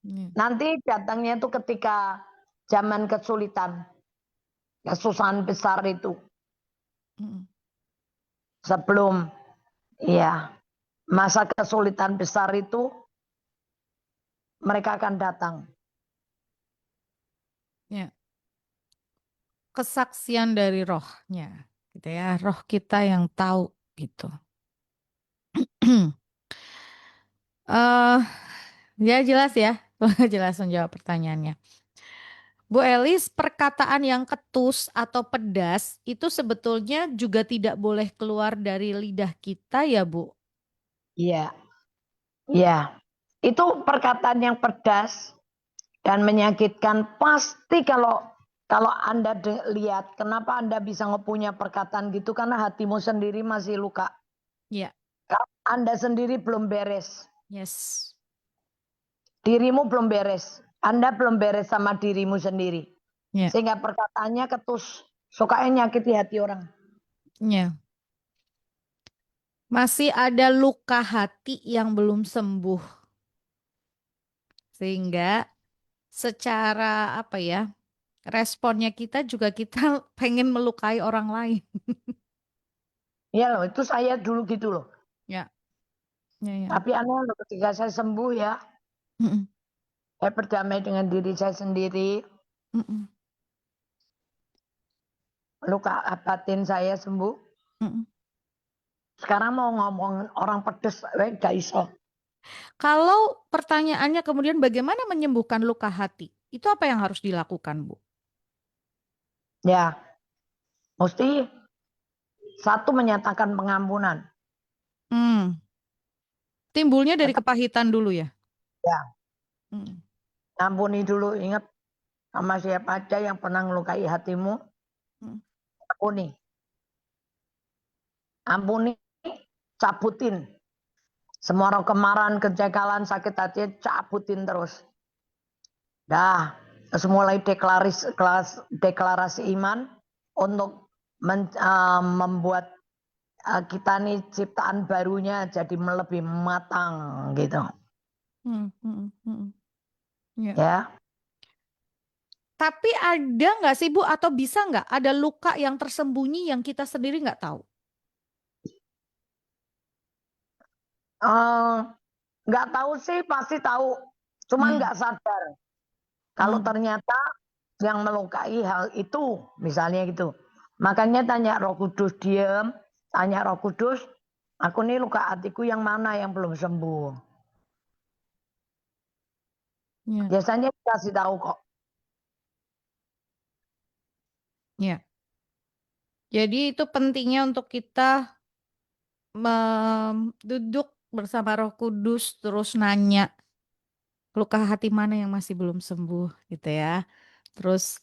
Speaker 1: ya.
Speaker 2: nanti datangnya itu ketika zaman kesulitan, kesusahan besar itu.
Speaker 1: Mm-mm.
Speaker 2: Sebelum ya masa kesulitan besar itu mereka akan datang.
Speaker 1: Ya. Kesaksian dari rohnya, gitu ya. Roh kita yang tahu, gitu. eh Ya jelas ya, jelas menjawab pertanyaannya. Bu Elis, perkataan yang ketus atau pedas itu sebetulnya juga tidak boleh keluar dari lidah kita ya, Bu?
Speaker 2: Iya, iya. Itu perkataan yang pedas dan menyakitkan pasti kalau Anda lihat kenapa Anda bisa punya perkataan gitu karena hatimu sendiri masih luka.
Speaker 1: Ya,
Speaker 2: Anda sendiri belum beres.
Speaker 1: yes.
Speaker 2: Dirimu belum beres. Anda belum beres sama dirimu sendiri.
Speaker 1: Ya,
Speaker 2: Sehingga perkataannya ketus. Sukanya nyakiti hati orang.
Speaker 1: ya. Masih ada luka hati yang belum sembuh. Sehingga secara apa ya, responnya kita juga kita pengen melukai orang lain.
Speaker 2: Iya loh, itu saya dulu gitu loh.
Speaker 1: Ya, ya, ya.
Speaker 2: Tapi aneh loh ketika saya sembuh ya.
Speaker 1: Mm-mm,
Speaker 2: Saya berdamai dengan diri saya sendiri.
Speaker 1: mm-mm,
Speaker 2: Luka batin saya sembuh.
Speaker 1: mm-mm.
Speaker 2: Sekarang mau ngomong orang pedes, gak iso.
Speaker 1: Kalau pertanyaannya kemudian bagaimana menyembuhkan luka hati? Itu apa yang harus dilakukan, Bu?
Speaker 2: Ya, mesti satu menyatakan pengampunan.
Speaker 1: Hmm, timbulnya dari kepahitan dulu ya?
Speaker 2: Ya,
Speaker 1: Hmm,
Speaker 2: ampuni dulu. Ingat sama siapa aja yang pernah melukai hatimu,
Speaker 1: hmm,
Speaker 2: ampuni. Ampuni, cabutin. Semua orang kemarahan, kejengkelan, sakit hati, cabutin terus. Dah, terus mulai deklarasi iman untuk membuat kita nih ciptaan barunya jadi lebih matang gitu.
Speaker 1: ya.
Speaker 2: Ya.
Speaker 1: Tapi ada nggak sih Bu atau bisa nggak ada luka yang tersembunyi yang kita sendiri nggak tahu?
Speaker 2: Nggak tahu sih, pasti tahu. Cuman
Speaker 1: Hmm,
Speaker 2: nggak sadar. Kalau
Speaker 1: hmm,
Speaker 2: ternyata yang melukai hal itu, misalnya gitu. Makanya tanya Roh Kudus, diem, tanya Roh Kudus, aku nih luka hatiku yang mana yang belum sembuh.
Speaker 1: ya,
Speaker 2: Biasanya kasih tahu kok.
Speaker 1: ya. Jadi itu pentingnya untuk kita duduk bersama Roh Kudus terus nanya luka hati mana yang masih belum sembuh gitu ya. Terus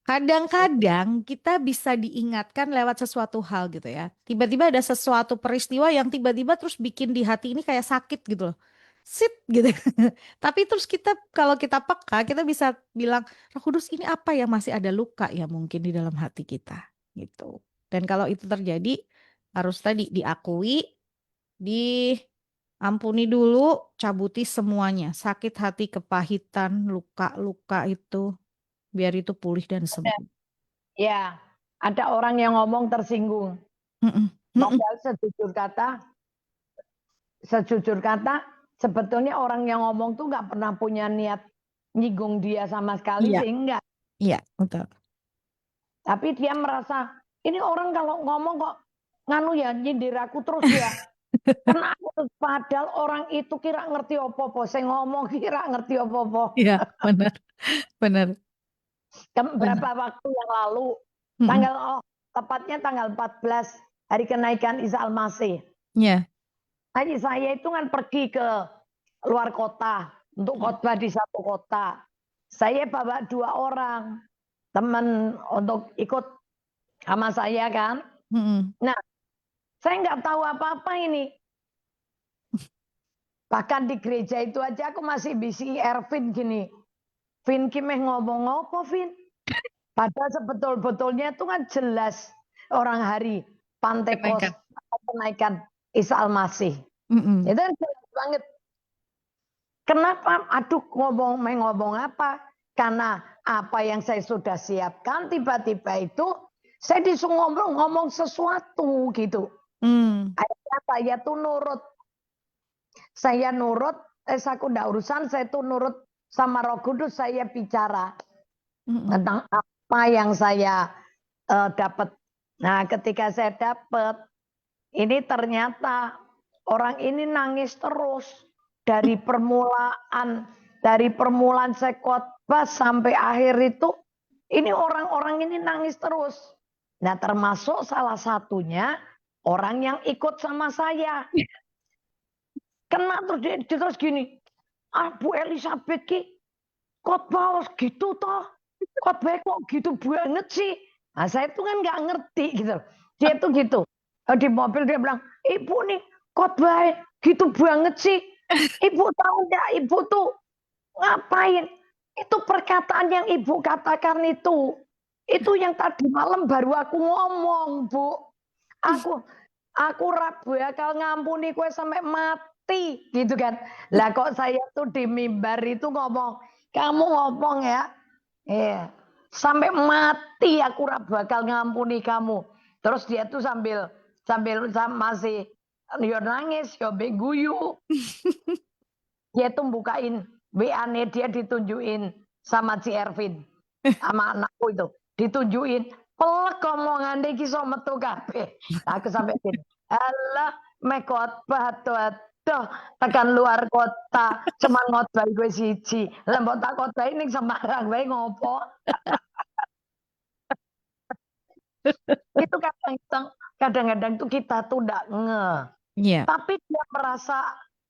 Speaker 1: kadang-kadang kita bisa diingatkan lewat sesuatu hal gitu ya. Tiba-tiba ada sesuatu peristiwa yang tiba-tiba terus bikin di hati ini kayak sakit gitu loh. Sit gitu. Tapi terus kita kalau kita peka kita bisa bilang Roh Kudus ini apa yang masih ada luka ya mungkin di dalam hati kita gitu. Dan kalau itu terjadi harus tadi diakui, diampuni dulu, cabuti semuanya. Sakit hati, kepahitan, luka-luka itu biar itu pulih dan sembuh.
Speaker 2: Ya, ada orang yang ngomong tersinggung.
Speaker 1: Mm-mm, mm-mm.
Speaker 2: Padahal sejujur kata, sebetulnya orang yang ngomong tuh nggak pernah punya niat nyinggung dia sama sekali
Speaker 1: Iya,
Speaker 2: sih enggak.
Speaker 1: iya, betul.
Speaker 2: Tapi dia merasa ini orang kalau ngomong kok nganu ya nyindir aku terus ya. Karena aku padahal orang itu kira ngerti apa-apa, saya ngomong kira ngerti apa-apa.
Speaker 1: Iya, benar, benar,
Speaker 2: Berapa
Speaker 1: benar.
Speaker 2: waktu yang lalu,
Speaker 1: Mm-mm.
Speaker 2: tanggal tepatnya tanggal 14 hari kenaikan Isa Al-Masih.
Speaker 1: Iya,
Speaker 2: Jadi saya itu kan pergi ke luar kota untuk
Speaker 1: mm,
Speaker 2: khotbah di satu kota. Saya bawa 2 orang teman untuk ikut sama saya kan.
Speaker 1: mm-mm.
Speaker 2: Nah, saya nggak tahu apa-apa ini. Bahkan di gereja itu aja aku masih bisi Ervin gini. Vin kimeh ngomong apa Vin? Padahal sebetul-betulnya itu kan jelas orang hari Pantekos
Speaker 1: Kenaikan.
Speaker 2: kenaikan Isa Al-Masih.
Speaker 1: Mm-mm.
Speaker 2: Itu kan jelas banget. Kenapa? Aduh ngomong apa? Karena apa yang saya sudah siapkan tiba-tiba itu saya disuruh ngomong sesuatu gitu.
Speaker 1: Mm.
Speaker 2: Akhirnya saya tuh nurut. Saya nurut aku ndak urusan, saya tuh nurut sama Roh Kudus, saya bicara
Speaker 1: Mm-mm.
Speaker 2: tentang apa yang saya dapat. Nah, ketika saya dapat, ini ternyata orang ini nangis terus dari permulaan saya khotbah sampai akhir itu, ini orang-orang ini nangis terus. Nah, termasuk salah satunya orang yang ikut sama saya. Kena terus dia terus gini, ah Bu Elizabeth ki khotbah gitu toh, khotbah kok gitu banget sih. Nah, saya tuh kan nggak ngerti gitu. Dia tuh gitu. Di mobil dia bilang, ibu nih khotbah gitu banget sih. Ibu tahu nggak, ibu tuh ngapain? Itu perkataan yang ibu katakan itu yang tadi malam baru aku ngomong, Bu. Aku rabu bakal ngampuni kue sampai mati gitu kan. Lah kok saya tuh di mimbar itu ngomong, kamu ngomong ya. Iya. Sampai mati aku bakal ngampuni kamu. Terus dia tuh sambil sambil masih yo nangis, yo guyu. Dia tuh bukain WA-nya dia ditunjukin sama si Ervin. Sama anakku itu. Ditunjukin. Pelek omongan iki iso metu kabeh. Aku sampai gini. Alah, meh khotbah tuh tekan luar kota, cuman khotbah gue siji. Lah mbok tak khotbah ning Semarang wae ngopo? Itu kadang-kadang tuh kita tuh ndak ngeh.
Speaker 1: Iya.
Speaker 2: Tapi dia merasa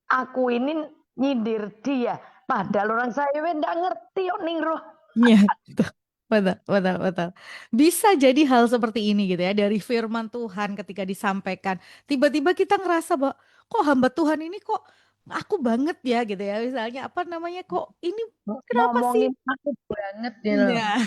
Speaker 2: aku ini nyindir dia. Padahal orang saya ndak ngerti kok ning roh.
Speaker 1: Iya, betul, betul, betul, betul. Bisa jadi hal seperti ini gitu ya, dari firman Tuhan ketika disampaikan, tiba-tiba kita ngerasa bahwa kok hamba Tuhan ini kok aku banget ya gitu ya, misalnya apa namanya, kok ini kenapa sih?
Speaker 2: Ngomongin aku banget gitu.
Speaker 1: Nah,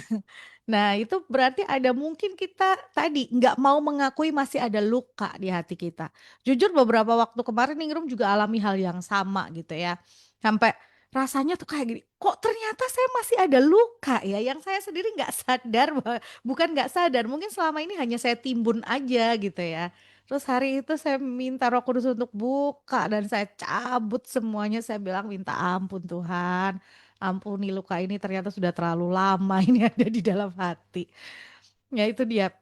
Speaker 1: nah itu berarti ada mungkin kita tadi nggak mau mengakui masih ada luka di hati kita. Jujur beberapa waktu kemarin Ningrum juga alami hal yang sama gitu ya. Sampai rasanya tuh kayak gini, kok ternyata saya masih ada luka ya yang saya sendiri nggak sadar, bukan nggak sadar, mungkin selama ini hanya saya timbun aja gitu ya. Terus hari itu saya minta Roh Kudus untuk buka dan saya cabut semuanya, saya bilang minta ampun Tuhan. Ampuni luka ini ternyata sudah terlalu lama ini ada di dalam hati. Ya itu dia.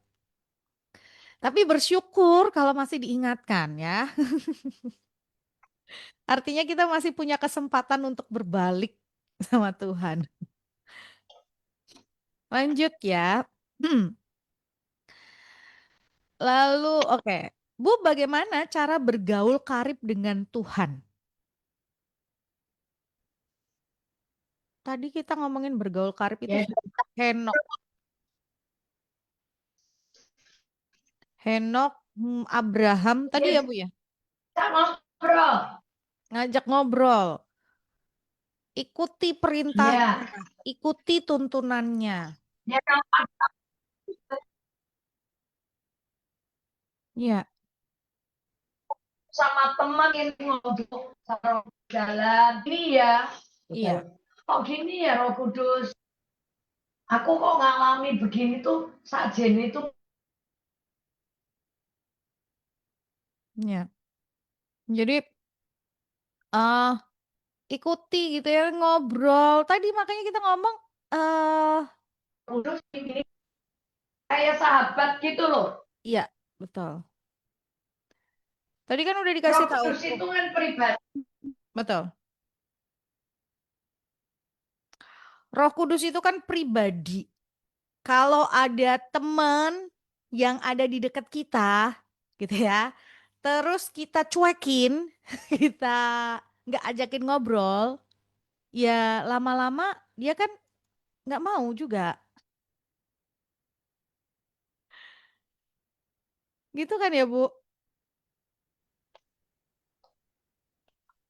Speaker 1: Tapi bersyukur kalau masih diingatkan ya. Artinya kita masih punya kesempatan untuk berbalik sama Tuhan. Lanjut ya. Lalu oke. Bu, bagaimana cara bergaul karib dengan Tuhan? Tadi kita ngomongin bergaul karib itu
Speaker 2: Ya,
Speaker 1: siapa? Henok. Henok, Abraham tadi ya Bu ya.
Speaker 2: kita ngobrol.
Speaker 1: Ngajak ngobrol. Ikuti
Speaker 2: Iya.
Speaker 1: perintahnya, ikuti tuntunannya.
Speaker 2: Ya kalau
Speaker 1: Ya,
Speaker 2: sama teman ini ngobrol sama jalan. Ini ya. Betul.
Speaker 1: iya,
Speaker 2: Kok gini ya Roh Kudus? Aku kok ngalami begini tuh sajen itu.
Speaker 1: iya. Jadi eh ikuti gitu ya ngobrol. Tadi makanya kita ngomong eh
Speaker 2: Kudus ini kayak sahabat gitu loh.
Speaker 1: iya, betul. Tadi kan udah
Speaker 2: Roh
Speaker 1: dikasih tahu
Speaker 2: Kudus
Speaker 1: tuh.
Speaker 2: itu kan pribadi.
Speaker 1: Betul. Roh Kudus itu kan pribadi. Kalau ada teman yang ada di dekat kita, gitu ya. Terus kita cuekin, kita nggak ajakin ngobrol, ya lama-lama dia kan nggak mau juga. Gitu kan ya, Bu?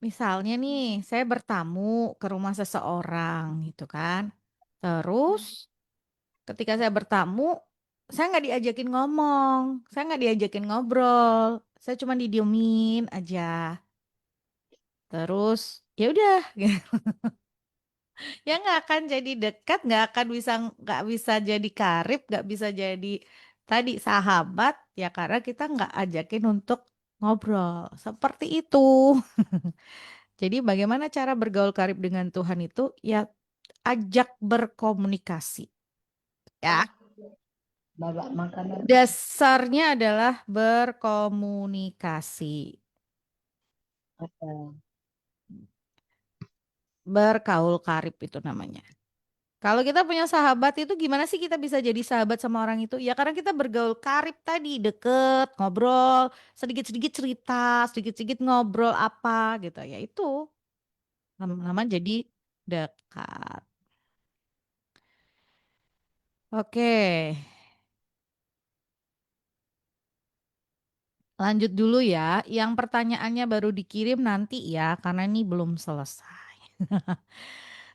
Speaker 1: Misalnya nih, saya bertamu ke rumah seseorang gitu kan. Terus ketika saya bertamu, saya nggak diajakin ngomong, saya nggak diajakin ngobrol, saya cuma didiemin aja. Terus ya udah, ya nggak akan jadi dekat, nggak bisa jadi karib, nggak bisa jadi tadi sahabat, ya karena kita nggak ajakin untuk ngobrol. Seperti itu. Jadi bagaimana cara bergaul karib dengan Tuhan itu? Ya ajak berkomunikasi. Ya,
Speaker 2: Bawa makanan.
Speaker 1: dasarnya adalah berkomunikasi.
Speaker 2: Apa?
Speaker 1: Bergaul karib itu namanya. Kalau kita punya sahabat itu gimana sih kita bisa jadi sahabat sama orang itu? Ya karena kita bergaul karib tadi, deket, ngobrol, sedikit-sedikit cerita, sedikit-sedikit ngobrol apa gitu. Ya itu lama-lama jadi dekat. Oke, lanjut dulu ya. Yang pertanyaannya baru dikirim nanti ya, karena ini belum selesai.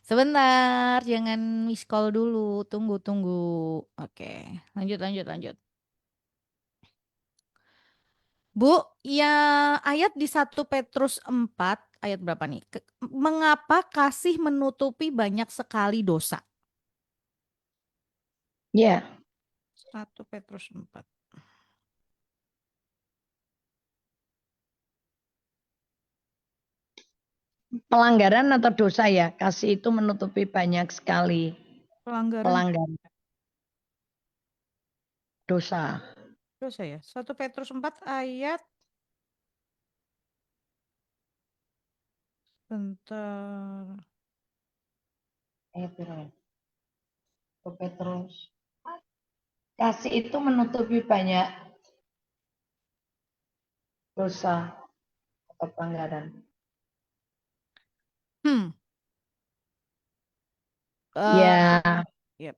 Speaker 1: Sebentar, jangan miss call dulu. Tunggu, tunggu. Oke, lanjut, lanjut, lanjut. Bu, ya ayat di 1 Petrus 4 ayat berapa nih? Mengapa kasih menutupi banyak sekali dosa?
Speaker 2: Ya,
Speaker 1: 1 Petrus 4.
Speaker 2: pelanggaran atau dosa ya. Kasih itu menutupi banyak sekali
Speaker 1: Pelanggaran
Speaker 2: pelanggaran dosa.
Speaker 1: dosa ya. 1 Petrus 4 ayat bentar.
Speaker 2: Petrus. Kasih itu menutupi banyak dosa atau pelanggaran.
Speaker 1: Hmm. eh
Speaker 2: Ya.
Speaker 1: yep,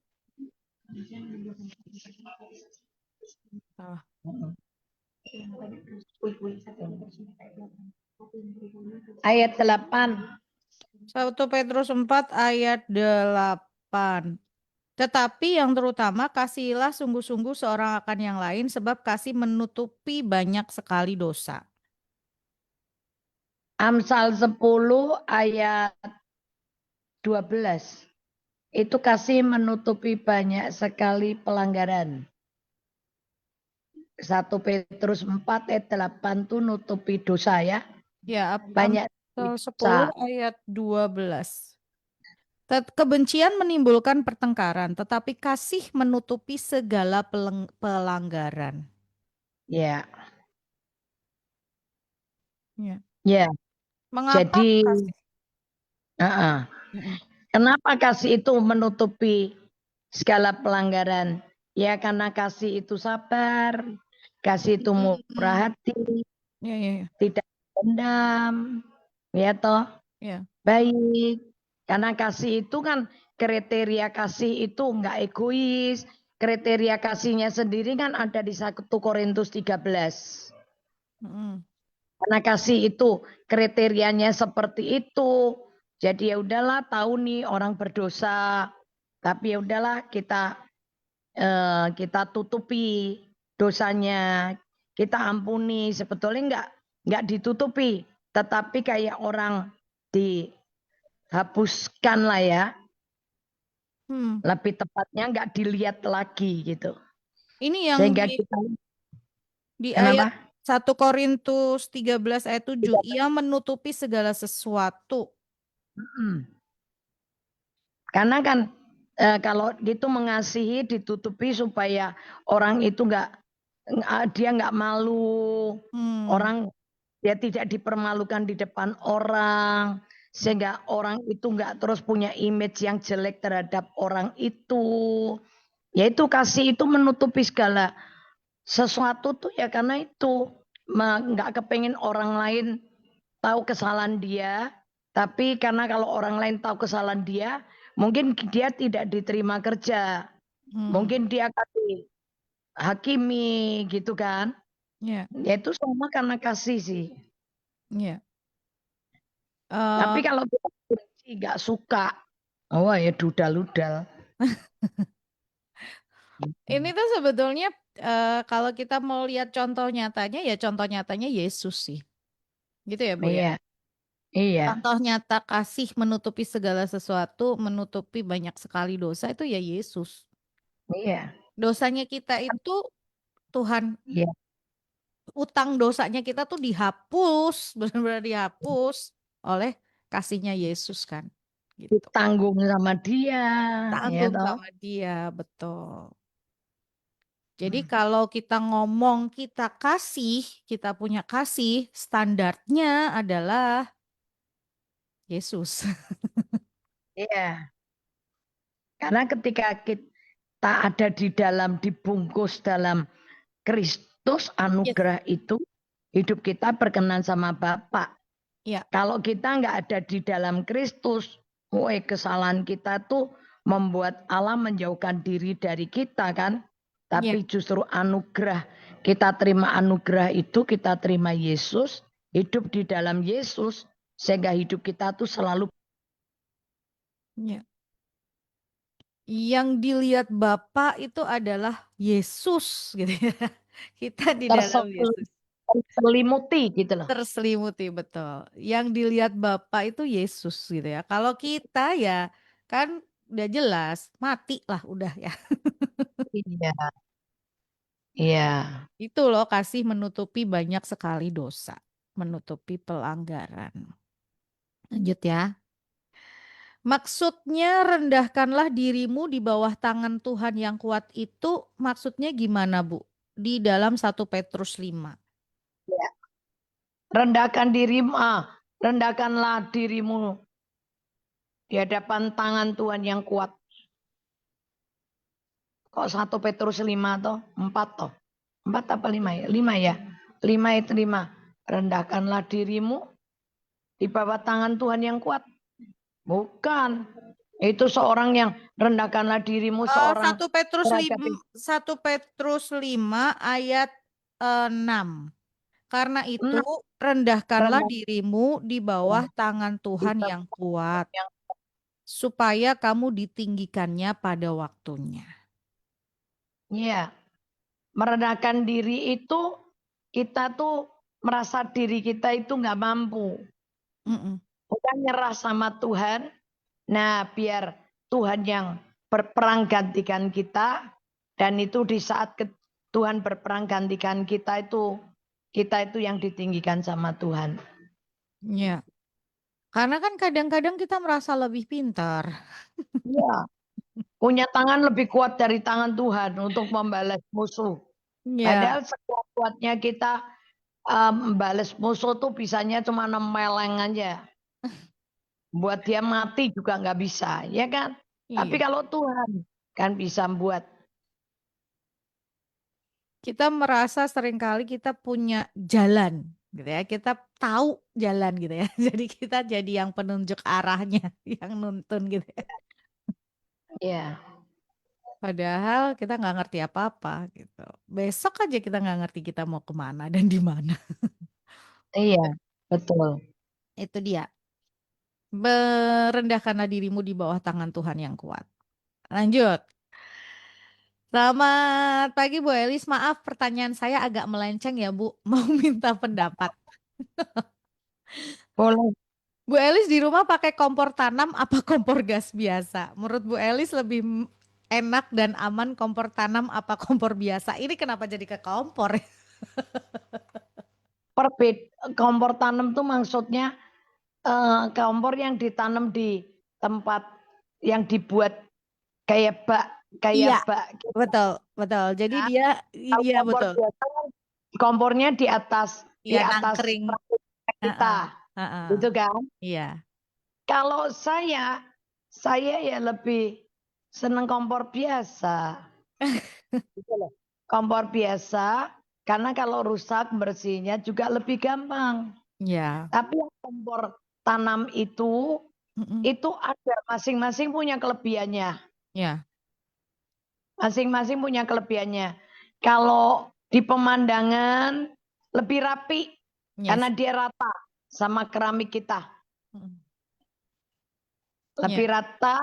Speaker 1: salah.
Speaker 2: Ayat 8.
Speaker 1: 1 Petrus 4 ayat 8. Tetapi yang terutama kasihilah sungguh-sungguh seorang akan yang lain sebab kasih menutupi banyak sekali dosa.
Speaker 2: Amsal 10 ayat 12. Itu kasih menutupi banyak sekali pelanggaran. 1 Petrus 4 ayat 8 tuh nutupi dosa ya.
Speaker 1: Ya,
Speaker 2: Banyak
Speaker 1: Amsal 10
Speaker 2: dosa.
Speaker 1: ayat 12. Kebencian menimbulkan pertengkaran, tetapi kasih menutupi segala pelanggaran.
Speaker 2: Ya.
Speaker 1: Ya.
Speaker 2: Ya.
Speaker 1: Mengapa
Speaker 2: Jadi
Speaker 1: kasih? Mm-mm.
Speaker 2: kenapa kasih itu menutupi segala pelanggaran? Ya karena kasih itu sabar, kasih itu
Speaker 1: Mm,
Speaker 2: murah hati,
Speaker 1: Ya, ya, ya,
Speaker 2: tidak dendam, ya toh,
Speaker 1: ya.
Speaker 2: baik. Karena kasih itu kan kriteria kasih itu enggak egois. Kriteria kasihnya sendiri kan ada di 1 Korintus 13.
Speaker 1: Mm-mm.
Speaker 2: Karena kasih itu kriterianya seperti itu. Jadi ya udahlah tahu nih orang berdosa, tapi ya udahlah kita tutupi dosanya, kita ampuni. Sebetulnya enggak ditutupi, tetapi kayak orang dihapuskan lah ya.
Speaker 1: Hmm.
Speaker 2: Lebih tepatnya enggak dilihat lagi gitu.
Speaker 1: Ini yang
Speaker 2: Sehingga kita
Speaker 1: di ayat
Speaker 2: kenapa?
Speaker 1: 1 Korintus 13 ayat 7.
Speaker 2: Tidak.
Speaker 1: Ia menutupi segala sesuatu.
Speaker 2: Hmm. Karena kan kalau gitu mengasihi ditutupi supaya orang itu dia nggak malu,
Speaker 1: Hmm.
Speaker 2: orang dia tidak dipermalukan di depan orang, sehingga orang itu nggak terus punya image yang jelek terhadap orang itu. Yaitu kasih itu menutupi segala sesuatu tuh ya karena itu nggak kepengen orang lain tahu kesalahan dia, tapi karena kalau orang lain tahu kesalahan dia, mungkin dia tidak diterima kerja,
Speaker 1: Hmm.
Speaker 2: mungkin dia akan dihakimi gitu kan.
Speaker 1: Ya,
Speaker 2: Ya itu semua karena kasih sih.
Speaker 1: ya.
Speaker 2: Tapi
Speaker 1: Eh,
Speaker 2: kalau kita benci, nggak suka, oh ya dudal-udal.
Speaker 1: ini tuh sebetulnya kalau kita mau lihat contoh nyatanya ya contoh nyatanya Yesus sih. Gitu ya, Bu ya.
Speaker 2: Iya, iya,
Speaker 1: Contoh nyata kasih menutupi segala sesuatu, menutupi banyak sekali dosa itu ya Yesus.
Speaker 2: iya,
Speaker 1: Dosanya kita itu Tuhan
Speaker 2: iya,
Speaker 1: utang dosanya kita tuh dihapus, benar-benar dihapus. oleh kasihnya Yesus kan, gitu.
Speaker 2: Ditanggung sama dia, ya
Speaker 1: Tanggung
Speaker 2: toh.
Speaker 1: sama dia, betul. Jadi
Speaker 2: Hmm.
Speaker 1: kalau kita ngomong kita punya kasih, standarnya adalah Yesus.
Speaker 2: Iya, karena ketika kita ada di dalam dibungkus dalam Kristus
Speaker 1: Yes.
Speaker 2: anugerah itu, hidup kita berkenan sama Bapa.
Speaker 1: Ya,
Speaker 2: Kalau kita nggak ada di dalam Kristus, kesalahan kita tuh membuat Allah menjauhkan diri dari kita kan.
Speaker 1: ya,
Speaker 2: Tapi justru anugerah, kita terima anugerah itu, kita terima Yesus, hidup di dalam Yesus, sehingga hidup kita tuh selalu
Speaker 1: ya. Yang dilihat Bapa itu adalah Yesus gitu ya. Kita di dalam Yesus.
Speaker 2: terselimuti gitu loh.
Speaker 1: Terselimuti betul. Yang dilihat Bapa itu Yesus gitu ya. Kalau kita ya kan udah jelas mati lah udah ya.
Speaker 2: Iya, iya.
Speaker 1: Itu loh kasih menutupi banyak sekali dosa, menutupi pelanggaran. Lanjut ya. Maksudnya rendahkanlah dirimu di bawah tangan Tuhan yang kuat itu maksudnya gimana Bu? Di dalam 1 Petrus 5.
Speaker 2: Ya. Rendahkan dirimu, rendahkanlah dirimu di hadapan tangan Tuhan yang kuat. Kok 1 Petrus 5 toh? 4 toh? 4 apa 5 ya? 5 ya. 5 itu 5. Rendahkanlah dirimu di bawah tangan Tuhan yang kuat. Bukan. Itu seorang yang rendahkanlah dirimu seorang
Speaker 1: 1 Petrus 5 ayat 6. Karena itu
Speaker 2: enam
Speaker 1: rendahkanlah
Speaker 2: rendah
Speaker 1: dirimu di bawah tangan
Speaker 2: di
Speaker 1: Tuhan
Speaker 2: bawah
Speaker 1: yang kuat
Speaker 2: yang
Speaker 1: supaya kamu ditinggikannya pada waktunya.
Speaker 2: ya, merendahkan diri itu kita tuh merasa diri kita itu nggak mampu.
Speaker 1: Mm-mm.
Speaker 2: Bukan nyerah sama Tuhan. Nah, biar Tuhan yang berperang gantikan kita. Dan itu di saat Tuhan berperang gantikan kita itu yang ditinggikan sama Tuhan.
Speaker 1: Ya, karena kan kadang-kadang kita merasa lebih pintar.
Speaker 2: Iya, punya tangan lebih kuat dari tangan Tuhan untuk membalas musuh.
Speaker 1: Ya,
Speaker 2: Padahal sekuat-kuatnya kita membalas musuh tuh bisanya cuma nemeleng aja. Buat dia mati juga nggak bisa, ya kan? Tapi
Speaker 1: iya.
Speaker 2: kalau Tuhan kan bisa buat.
Speaker 1: Kita merasa seringkali kita punya jalan, gitu ya. Kita tahu jalan gitu ya. Jadi kita jadi yang penunjuk arahnya, yang nuntun gitu ya.
Speaker 2: Ya,
Speaker 1: Padahal kita nggak ngerti apa-apa gitu. Besok aja kita nggak ngerti kita mau kemana dan di mana.
Speaker 2: iya, betul.
Speaker 1: Itu dia. Merendahkanlah dirimu di bawah tangan Tuhan yang kuat. Lanjut. Selamat pagi Bu Elis. Maaf pertanyaan saya agak melenceng ya Bu. Mau minta pendapat.
Speaker 2: Boleh.
Speaker 1: Bu Elis di rumah pakai kompor tanam apa kompor gas biasa? Menurut Bu Elis lebih enak dan aman kompor tanam apa kompor biasa? Ini kenapa jadi ke kompor?
Speaker 2: Kompor tanam tuh maksudnya kompor yang ditanam di tempat yang dibuat kayak bak,
Speaker 1: Iya,
Speaker 2: kayak bak gitu
Speaker 1: betul, betul. Jadi
Speaker 2: ya.
Speaker 1: dia,
Speaker 2: Kalau
Speaker 1: iya
Speaker 2: kompor
Speaker 1: betul.
Speaker 2: biasa kan kompornya di
Speaker 1: Iya
Speaker 2: atas
Speaker 1: nangkring.
Speaker 2: perahu
Speaker 1: Heeh,
Speaker 2: kita,
Speaker 1: heeh.
Speaker 2: gitu kan?
Speaker 1: Iya,
Speaker 2: Kalau saya ya lebih seneng kompor biasa. Gitu loh. Kompor biasa, karena kalau rusak bersihnya juga lebih gampang.
Speaker 1: iya,
Speaker 2: Tapi yang kompor tanam
Speaker 1: mm-mm,
Speaker 2: itu ada masing-masing punya kelebihannya.
Speaker 1: iya,
Speaker 2: Masing-masing punya kelebihannya. Kalau di pemandangan lebih rapi karena
Speaker 1: yes,
Speaker 2: dia rata sama keramik kita.
Speaker 1: mm-mm, iya,
Speaker 2: Lebih rata,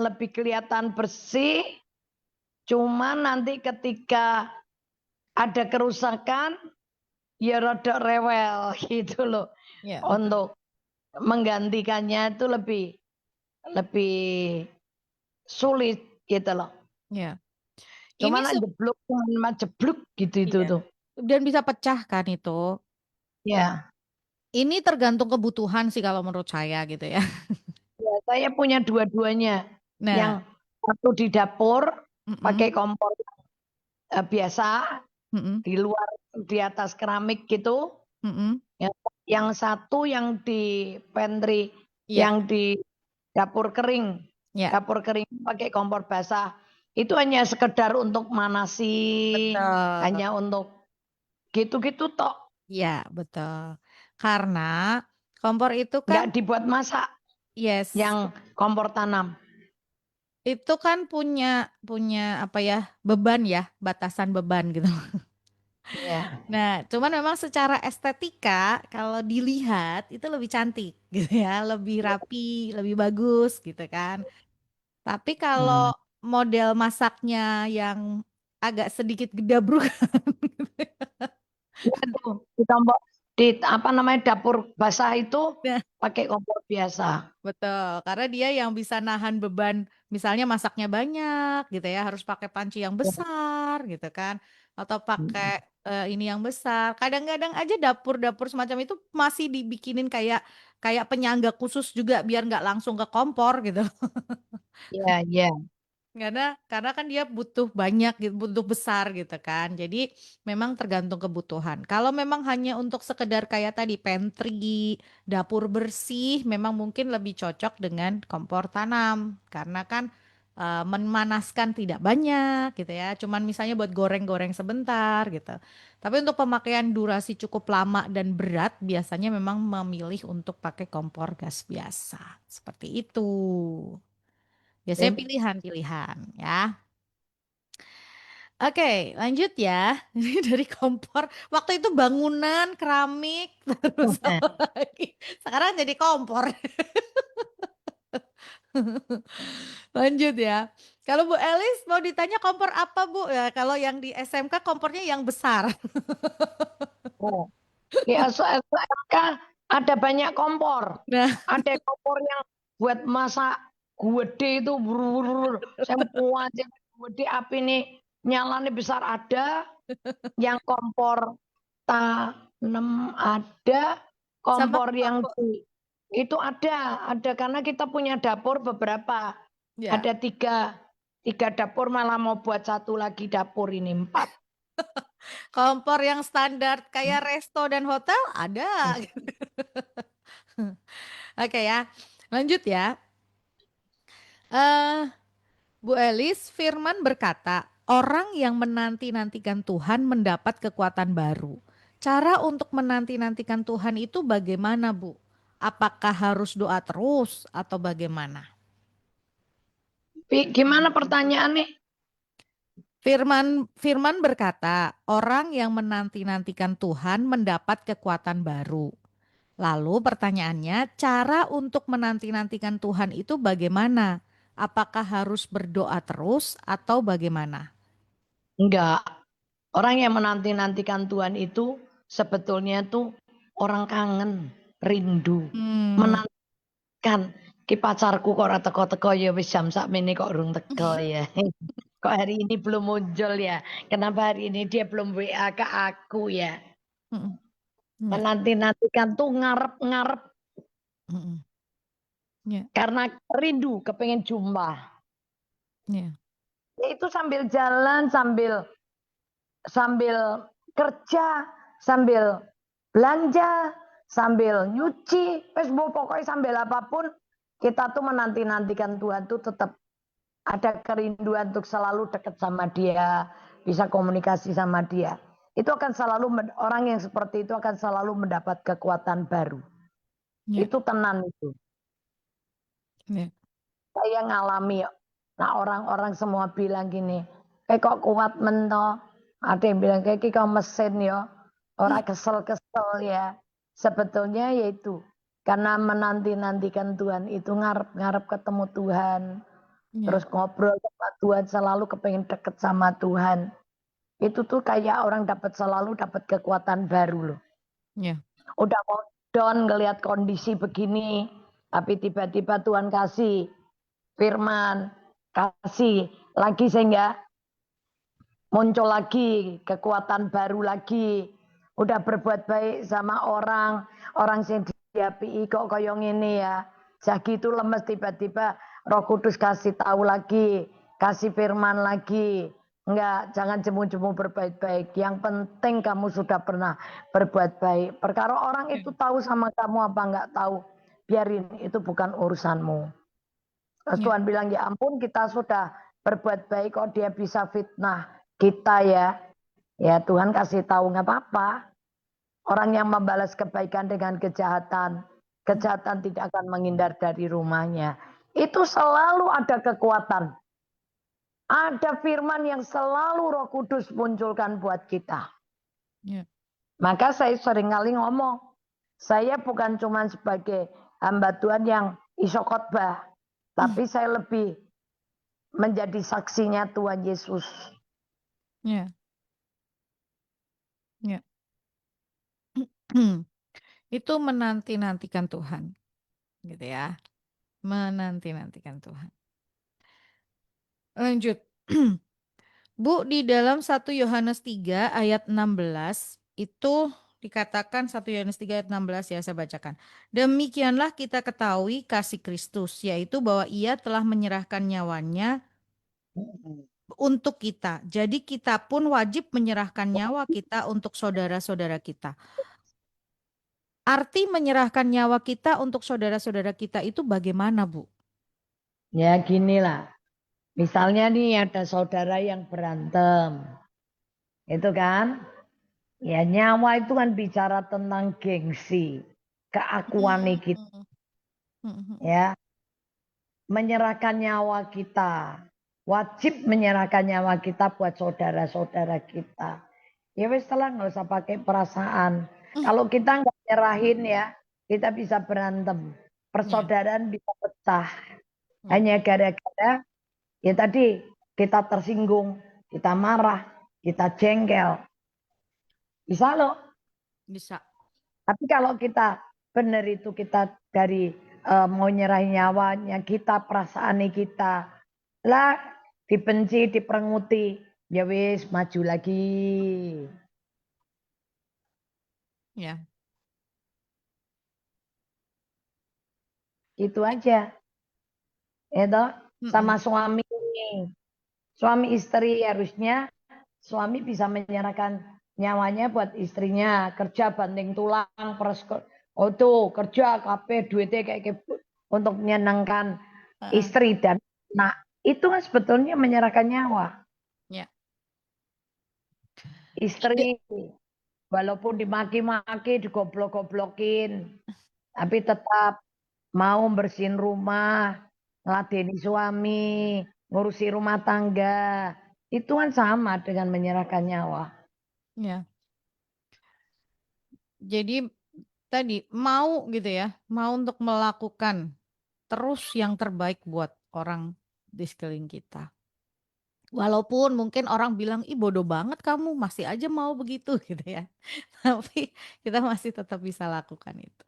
Speaker 2: lebih kelihatan bersih. Cuma nanti ketika ada kerusakan, ya rada rewel gitu loh.
Speaker 1: iya betul.
Speaker 2: Untuk menggantikannya itu lebih lebih sulit gitu loh.
Speaker 1: Iya. Ini
Speaker 2: Cuman jeblok, cuman jeblok gitu itu
Speaker 1: iya.
Speaker 2: tuh.
Speaker 1: Dan bisa pecah kan itu.
Speaker 2: Ya,
Speaker 1: Ini tergantung kebutuhan sih kalau menurut saya gitu ya.
Speaker 2: Ya, saya punya dua-duanya.
Speaker 1: Nah,
Speaker 2: Yang satu di dapur
Speaker 1: mm-mm,
Speaker 2: pakai kompor biasa
Speaker 1: mm-mm,
Speaker 2: di luar di atas keramik gitu.
Speaker 1: mm-mm.
Speaker 2: Ya, yang satu yang di pantry,
Speaker 1: Iya,
Speaker 2: yang di dapur kering.
Speaker 1: ya,
Speaker 2: Dapur kering pakai kompor basah. Itu hanya sekedar untuk manasi,
Speaker 1: betul.
Speaker 2: hanya untuk gitu-gitu tok.
Speaker 1: Iya, betul. Karena kompor itu kan,
Speaker 2: Nggak dibuat masak
Speaker 1: yes,
Speaker 2: yang kompor tanam.
Speaker 1: itu kan punya punya apa ya, beban ya, batasan beban gitu.
Speaker 2: Ya.
Speaker 1: Nah, cuman memang secara estetika kalau dilihat itu lebih cantik gitu ya, lebih rapi, lebih bagus gitu kan. Tapi
Speaker 2: Hmm.
Speaker 1: kalau model masaknya yang agak sedikit gedabruk,
Speaker 2: Ya tuh, di kompor di apa namanya dapur basah itu
Speaker 1: nah,
Speaker 2: pakai kompor biasa.
Speaker 1: betul, karena dia yang bisa nahan beban, misalnya masaknya banyak gitu ya, harus pakai panci yang
Speaker 2: Ya.
Speaker 1: besar gitu kan, atau pakai
Speaker 2: Hmm.
Speaker 1: ini yang besar. Kadang-kadang aja dapur-dapur semacam itu masih dibikinin kayak kayak penyangga khusus juga biar nggak langsung ke kompor gitu.
Speaker 2: Ya, ya.
Speaker 1: Karena kan dia butuh banyak gitu, butuh besar gitu kan. Jadi memang tergantung kebutuhan. Kalau memang hanya untuk sekedar kayak tadi pantry, dapur bersih, memang mungkin lebih cocok dengan kompor tanam karena kan memanaskan tidak banyak gitu ya. Cuman misalnya buat goreng-goreng sebentar gitu. Tapi untuk pemakaian durasi cukup lama dan berat, biasanya memang memilih untuk pakai kompor gas biasa. Seperti itu. Biasanya
Speaker 2: Ya.
Speaker 1: pilihan-pilihan ya. Oke, lanjut ya. Ini dari kompor. Waktu itu bangunan, keramik, terus apa lagi? Sekarang jadi kompor. Lanjut ya. Kalau Bu Elis mau ditanya kompor apa Bu? Ya, kalau yang di SMK kompornya yang besar.
Speaker 2: Oh. Di SMK ada banyak kompor.
Speaker 1: Nah,
Speaker 2: Ada kompor yang buat masak gede itu brrrr, sempu aja gede api nih nyalanya besar ada, yang kompor tanam ada,
Speaker 1: sama
Speaker 2: kompor
Speaker 1: kok
Speaker 2: yang
Speaker 1: Bu.
Speaker 2: itu ada karena kita punya dapur beberapa,
Speaker 1: Ya,
Speaker 2: ada tiga dapur malah mau buat satu lagi dapur ini empat.
Speaker 1: kompor yang standar kayak resto dan hotel ada. Oke ya. Lanjut ya. Eh Bu Elis, Firman berkata, orang yang menanti-nantikan Tuhan mendapat kekuatan baru. Cara untuk menanti-nantikan Tuhan itu bagaimana, Bu? Apakah harus doa terus atau bagaimana?
Speaker 2: Gimana pertanyaannya?
Speaker 1: Firman berkata, orang yang menanti-nantikan Tuhan mendapat kekuatan baru. Lalu pertanyaannya, cara untuk menanti-nantikan Tuhan itu bagaimana? Apakah harus berdoa terus atau bagaimana?
Speaker 2: Enggak. Orang yang menanti-nantikan Tuhan itu sebetulnya tuh orang kangen, rindu,
Speaker 1: Hmm.
Speaker 2: menantikan. Ki pacarku kok ora teko-teko ya wis jam sakmene kok urung teko ya. Kok hari ini belum muncul ya? Kenapa hari ini dia belum WA ke aku ya?
Speaker 1: Mm-mm. Ya,
Speaker 2: Menanti-nantikan tuh ngarep-ngarep
Speaker 1: mm-mm. Ya,
Speaker 2: karena rindu kepengen jumpa.
Speaker 1: ya,
Speaker 2: Ya itu sambil jalan, sambil sambil kerja, sambil belanja, sambil nyuci, wes pokoknya sambil apapun kita tuh menanti-nantikan Tuhan tuh tetap ada kerinduan untuk selalu dekat sama Dia, bisa komunikasi sama Dia. Itu akan selalu orang yang seperti itu akan selalu mendapat kekuatan baru.
Speaker 1: ya,
Speaker 2: Itu tenan itu.
Speaker 1: ya.
Speaker 2: Saya ngalami. Nah orang-orang semua bilang gini, kok kuat mento. Ada yang bilang kayak kau mesin ya, orang kesel-kesel ya. Sebetulnya yaitu karena menanti-nantikan Tuhan itu ngarep-ngarep ketemu Tuhan,
Speaker 1: Ya,
Speaker 2: terus ngobrol sama Tuhan, selalu kepengen deket sama Tuhan. Itu tuh kayak orang selalu dapat kekuatan baru loh.
Speaker 1: ya,
Speaker 2: Udah mau down ngelihat kondisi begini, tapi tiba-tiba Tuhan kasih firman, kasih lagi sehingga muncul lagi kekuatan baru lagi. udah berbuat baik sama orang sing diapii kok kaya ngene ya. Jagi itu lemes tiba-tiba Roh Kudus kasih tahu lagi, kasih firman lagi. Enggak, jangan jemu-jemu berbuat baik. Yang penting kamu sudah pernah berbuat baik. Perkara orang itu tahu sama kamu apa enggak tahu, biarin, itu bukan urusanmu. Terus
Speaker 1: Ya.
Speaker 2: Tuhan bilang, ya ampun kita sudah berbuat baik kok dia bisa fitnah kita ya. Ya Tuhan kasih tahu nggak apa-apa. Orang yang membalas kebaikan dengan kejahatan, kejahatan tidak akan menghindar dari rumahnya. Itu selalu ada kekuatan. Ada firman yang selalu Roh Kudus munculkan buat kita.
Speaker 1: Ya.
Speaker 2: Maka saya sering kali ngomong, saya bukan cuma sebagai hamba Tuhan yang iso khotbah, tapi saya lebih menjadi saksinya Tuhan Yesus.
Speaker 1: Ya. Ya. Itu menanti-nantikan Tuhan, gitu ya. Menanti-nantikan Tuhan. Lanjut. Bu, di dalam 1 Yohanes 3 ayat 16 itu dikatakan 1 Yohanes 3 ayat 16 ya saya bacakan. Demikianlah kita ketahui kasih Kristus, yaitu bahwa ia telah menyerahkan nyawanya untuk kita. Jadi kita pun wajib menyerahkan nyawa kita untuk saudara-saudara kita. Arti menyerahkan nyawa kita untuk saudara-saudara kita itu bagaimana, Bu?
Speaker 2: Ya ginilah, misalnya nih ada saudara yang berantem, itu kan, ya nyawa itu kan bicara tentang gengsi, keakuan kita, ya, menyerahkan nyawa kita, wajib menyerahkan nyawa kita buat saudara-saudara kita. Ya wis lah, nggak usah pakai perasaan. Kalau kita nggak nyerahin ya, kita bisa berantem,
Speaker 1: Ya.
Speaker 2: persaudaraan bisa pecah. Hanya gara-gara ya tadi kita tersinggung, kita marah, kita jengkel. Bisa loh.
Speaker 1: Bisa.
Speaker 2: Tapi kalau kita benar itu kita dari mau nyerahin nyawanya kita, perasaan kita, lah dibenci, diperenguti, ya wis maju lagi.
Speaker 1: Ya.
Speaker 2: Itu aja. Ya toh, sama suami ini. Suami istri harusnya suami bisa menyerahkan nyawanya buat istrinya, kerja banting tulang, oh tuh kerja KP duitnya kayak untuk menyenangkan istri dan nah itu kan sebetulnya menyerahkan nyawa.
Speaker 1: Ya.
Speaker 2: Istri walaupun dimaki-maki, digoblok-goblokin, tapi tetap mau bersihin rumah, ngeladeni suami, ngurusi rumah tangga. Itu kan sama dengan menyerahkan nyawa.
Speaker 1: Ya. Jadi tadi mau gitu ya, mau untuk melakukan terus yang terbaik buat orang di sekeliling kita. Walaupun mungkin orang bilang, ih bodoh banget kamu, masih aja mau begitu gitu ya. Tapi kita masih tetap bisa lakukan itu.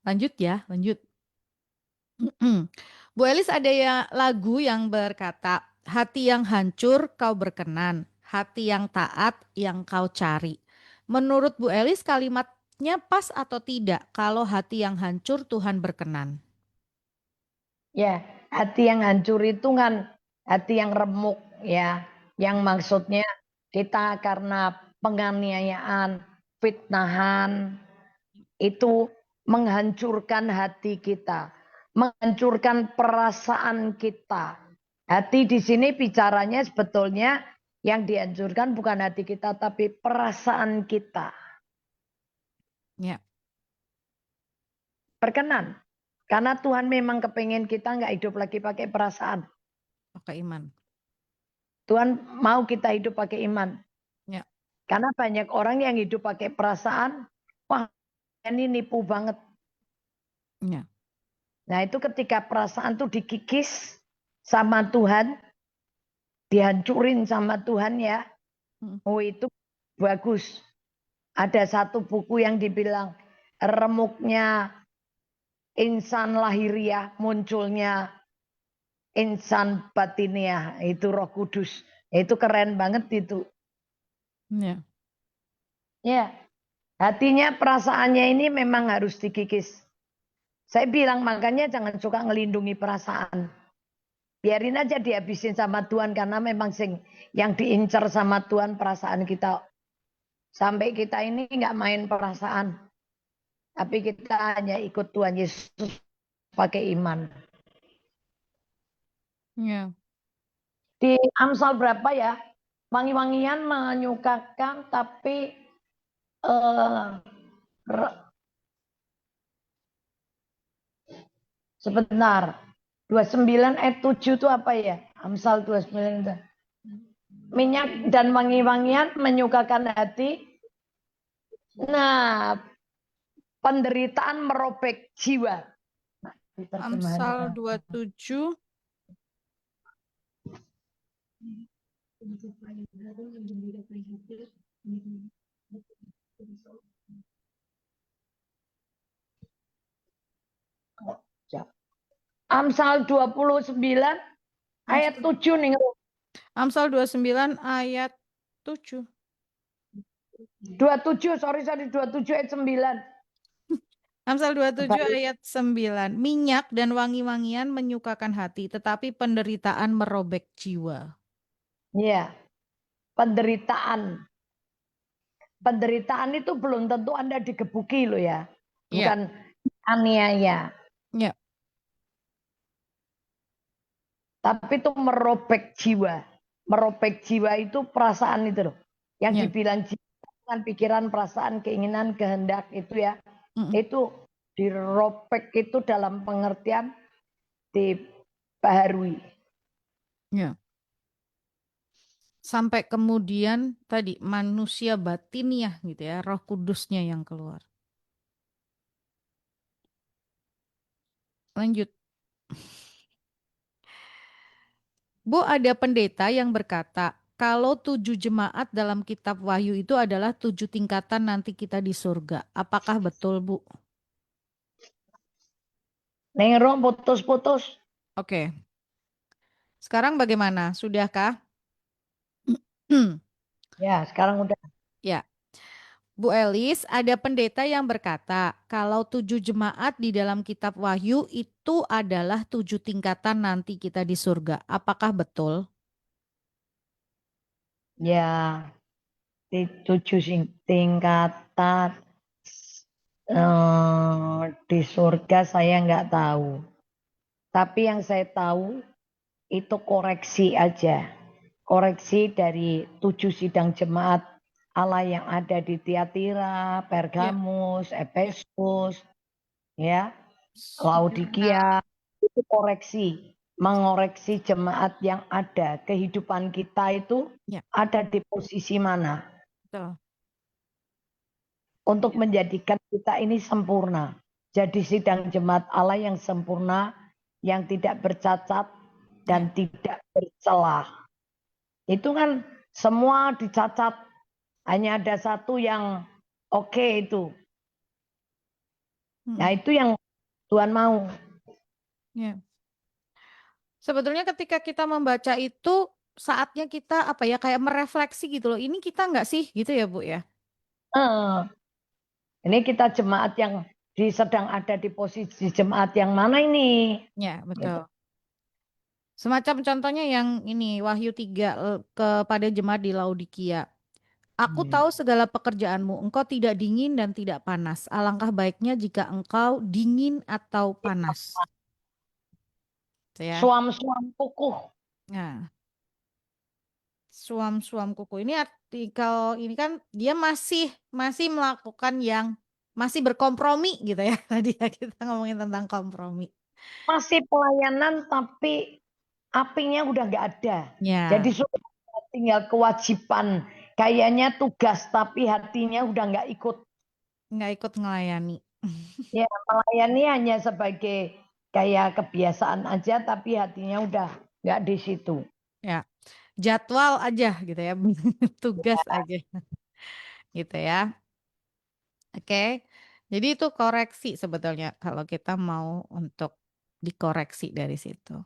Speaker 1: Lanjut ya, lanjut. Bu Elis ada ya lagu yang berkata, hati yang hancur kau berkenan, hati yang taat yang kau cari. Menurut Bu Elis kalimatnya pas atau tidak kalau hati yang hancur Tuhan berkenan?
Speaker 2: Ya, hati yang hancur itu kan hati yang remuk ya. Yang maksudnya kita karena penganiayaan, fitnahan itu menghancurkan hati kita, menghancurkan perasaan kita. Hati di sini bicaranya sebetulnya yang dihancurkan bukan hati kita tapi perasaan kita.
Speaker 1: Ya.
Speaker 2: Berkenan. Karena Tuhan memang kepengen kita nggak hidup lagi pakai perasaan.
Speaker 1: Pakai iman.
Speaker 2: Tuhan mau kita hidup pakai iman.
Speaker 1: Ya.
Speaker 2: Karena banyak orang yang hidup pakai perasaan, wah ini nipu banget.
Speaker 1: Ya.
Speaker 2: Nah itu ketika perasaan tuh dikikis sama Tuhan, dihancurin sama Tuhan ya. Oh itu bagus. Ada satu buku yang dibilang remuknya insan lahiriah, munculnya insan batiniah, itu Roh Kudus. Itu keren banget itu.
Speaker 1: Ya.
Speaker 2: Ya, hatinya, perasaannya ini memang harus dikikis. Saya bilang makanya jangan suka ngelindungi perasaan. Biarin aja dihabisin sama Tuhan karena memang yang diincar sama Tuhan perasaan kita. Sampai kita ini nggak main perasaan. Tapi kita hanya ikut Tuhan Yesus pakai iman.
Speaker 1: Ya.
Speaker 2: Di Amsal berapa ya? Wangi-wangian menyukakan tapi sebentar. 29 ayat 7 itu apa ya? Amsal 29 itu. Minyak dan wangi-wangian menyukakan hati. Nah, penderitaan merobek jiwa.
Speaker 1: Amsal 27.
Speaker 2: Amsal 29 ayat 7 nih.
Speaker 1: Amsal 29 ayat 7.
Speaker 2: 27, sorry 27 ayat 9.
Speaker 1: Amsal 27
Speaker 2: Baik.
Speaker 1: ayat 9. Minyak dan wangi-wangian menyukakan hati, tetapi penderitaan merobek jiwa.
Speaker 2: Iya. Penderitaan. Penderitaan itu belum tentu Anda digebuki loh ya.
Speaker 1: Iya.
Speaker 2: Bukan aniaya.
Speaker 1: Ya.
Speaker 2: Tapi itu merobek jiwa. Merobek jiwa itu perasaan itu loh. Yang
Speaker 1: Ya.
Speaker 2: dibilang jiwa dengan pikiran, perasaan, keinginan, kehendak itu ya. Itu dirobek itu dalam pengertian dibaharui.
Speaker 1: Ya. Sampai kemudian tadi manusia batiniah gitu ya, Roh Kudusnya yang keluar. Lanjut. Bu, ada pendeta yang berkata, kalau 7 jemaat dalam kitab Wahyu itu adalah 7 tingkatan nanti kita di surga. Apakah betul, Bu?
Speaker 2: Nengro putus-putus.
Speaker 1: Oke. Sekarang bagaimana? Sudahkah?
Speaker 2: Ya, sekarang udah.
Speaker 1: Ya. Bu Elis, ada pendeta yang berkata, kalau 7 jemaat di dalam kitab Wahyu itu adalah 7 tingkatan nanti kita di surga. Apakah betul?
Speaker 2: Ya, di 7 tingkatan di surga saya nggak tahu. Tapi yang saya tahu itu koreksi aja. Koreksi dari 7 sidang jemaat Allah yang ada di Tiatira, Pergamus, Efesus, ya, Laodikia. Itu koreksi, mengoreksi jemaat yang ada. Kehidupan kita itu ada di posisi mana?
Speaker 1: Betul.
Speaker 2: Untuk menjadikan kita ini sempurna. Jadi sidang jemaat Allah yang sempurna, yang tidak bercacat dan tidak bercelah. Itu kan semua dicacat, hanya ada satu yang oke itu. Nah itu yang Tuhan mau.
Speaker 1: Ya. Sebetulnya ketika kita membaca itu saatnya kita apa ya kayak merefleksi gitu loh. Ini kita nggak sih gitu ya Bu ya?
Speaker 2: Ini kita jemaat yang sedang ada di posisi jemaat yang mana ini?
Speaker 1: Ya betul. Semacam contohnya yang ini Wahyu 3 kepada jemaat di Laodikia. Aku tahu segala pekerjaanmu, engkau tidak dingin dan tidak panas. Alangkah baiknya jika engkau dingin atau panas. Ya.
Speaker 2: Suam-suam kukuh.
Speaker 1: Nah, suam-suam kuku. Ini artikel ini kan dia masih melakukan yang masih berkompromi gitu ya. Tadi ya kita ngomongin tentang kompromi.
Speaker 2: Masih pelayanan tapi apinya udah nggak ada.
Speaker 1: Ya.
Speaker 2: Jadi tinggal kewajiban. Kayaknya tugas tapi hatinya udah nggak ikut.
Speaker 1: Nggak ikut ngelayani.
Speaker 2: Ya, melayani hanya sebagai kayak kebiasaan aja tapi hatinya udah nggak di situ.
Speaker 1: Ya. Jadwal aja gitu ya. Tugas aja. Gitu ya. Oke. Jadi itu koreksi sebetulnya kalau kita mau untuk dikoreksi dari situ.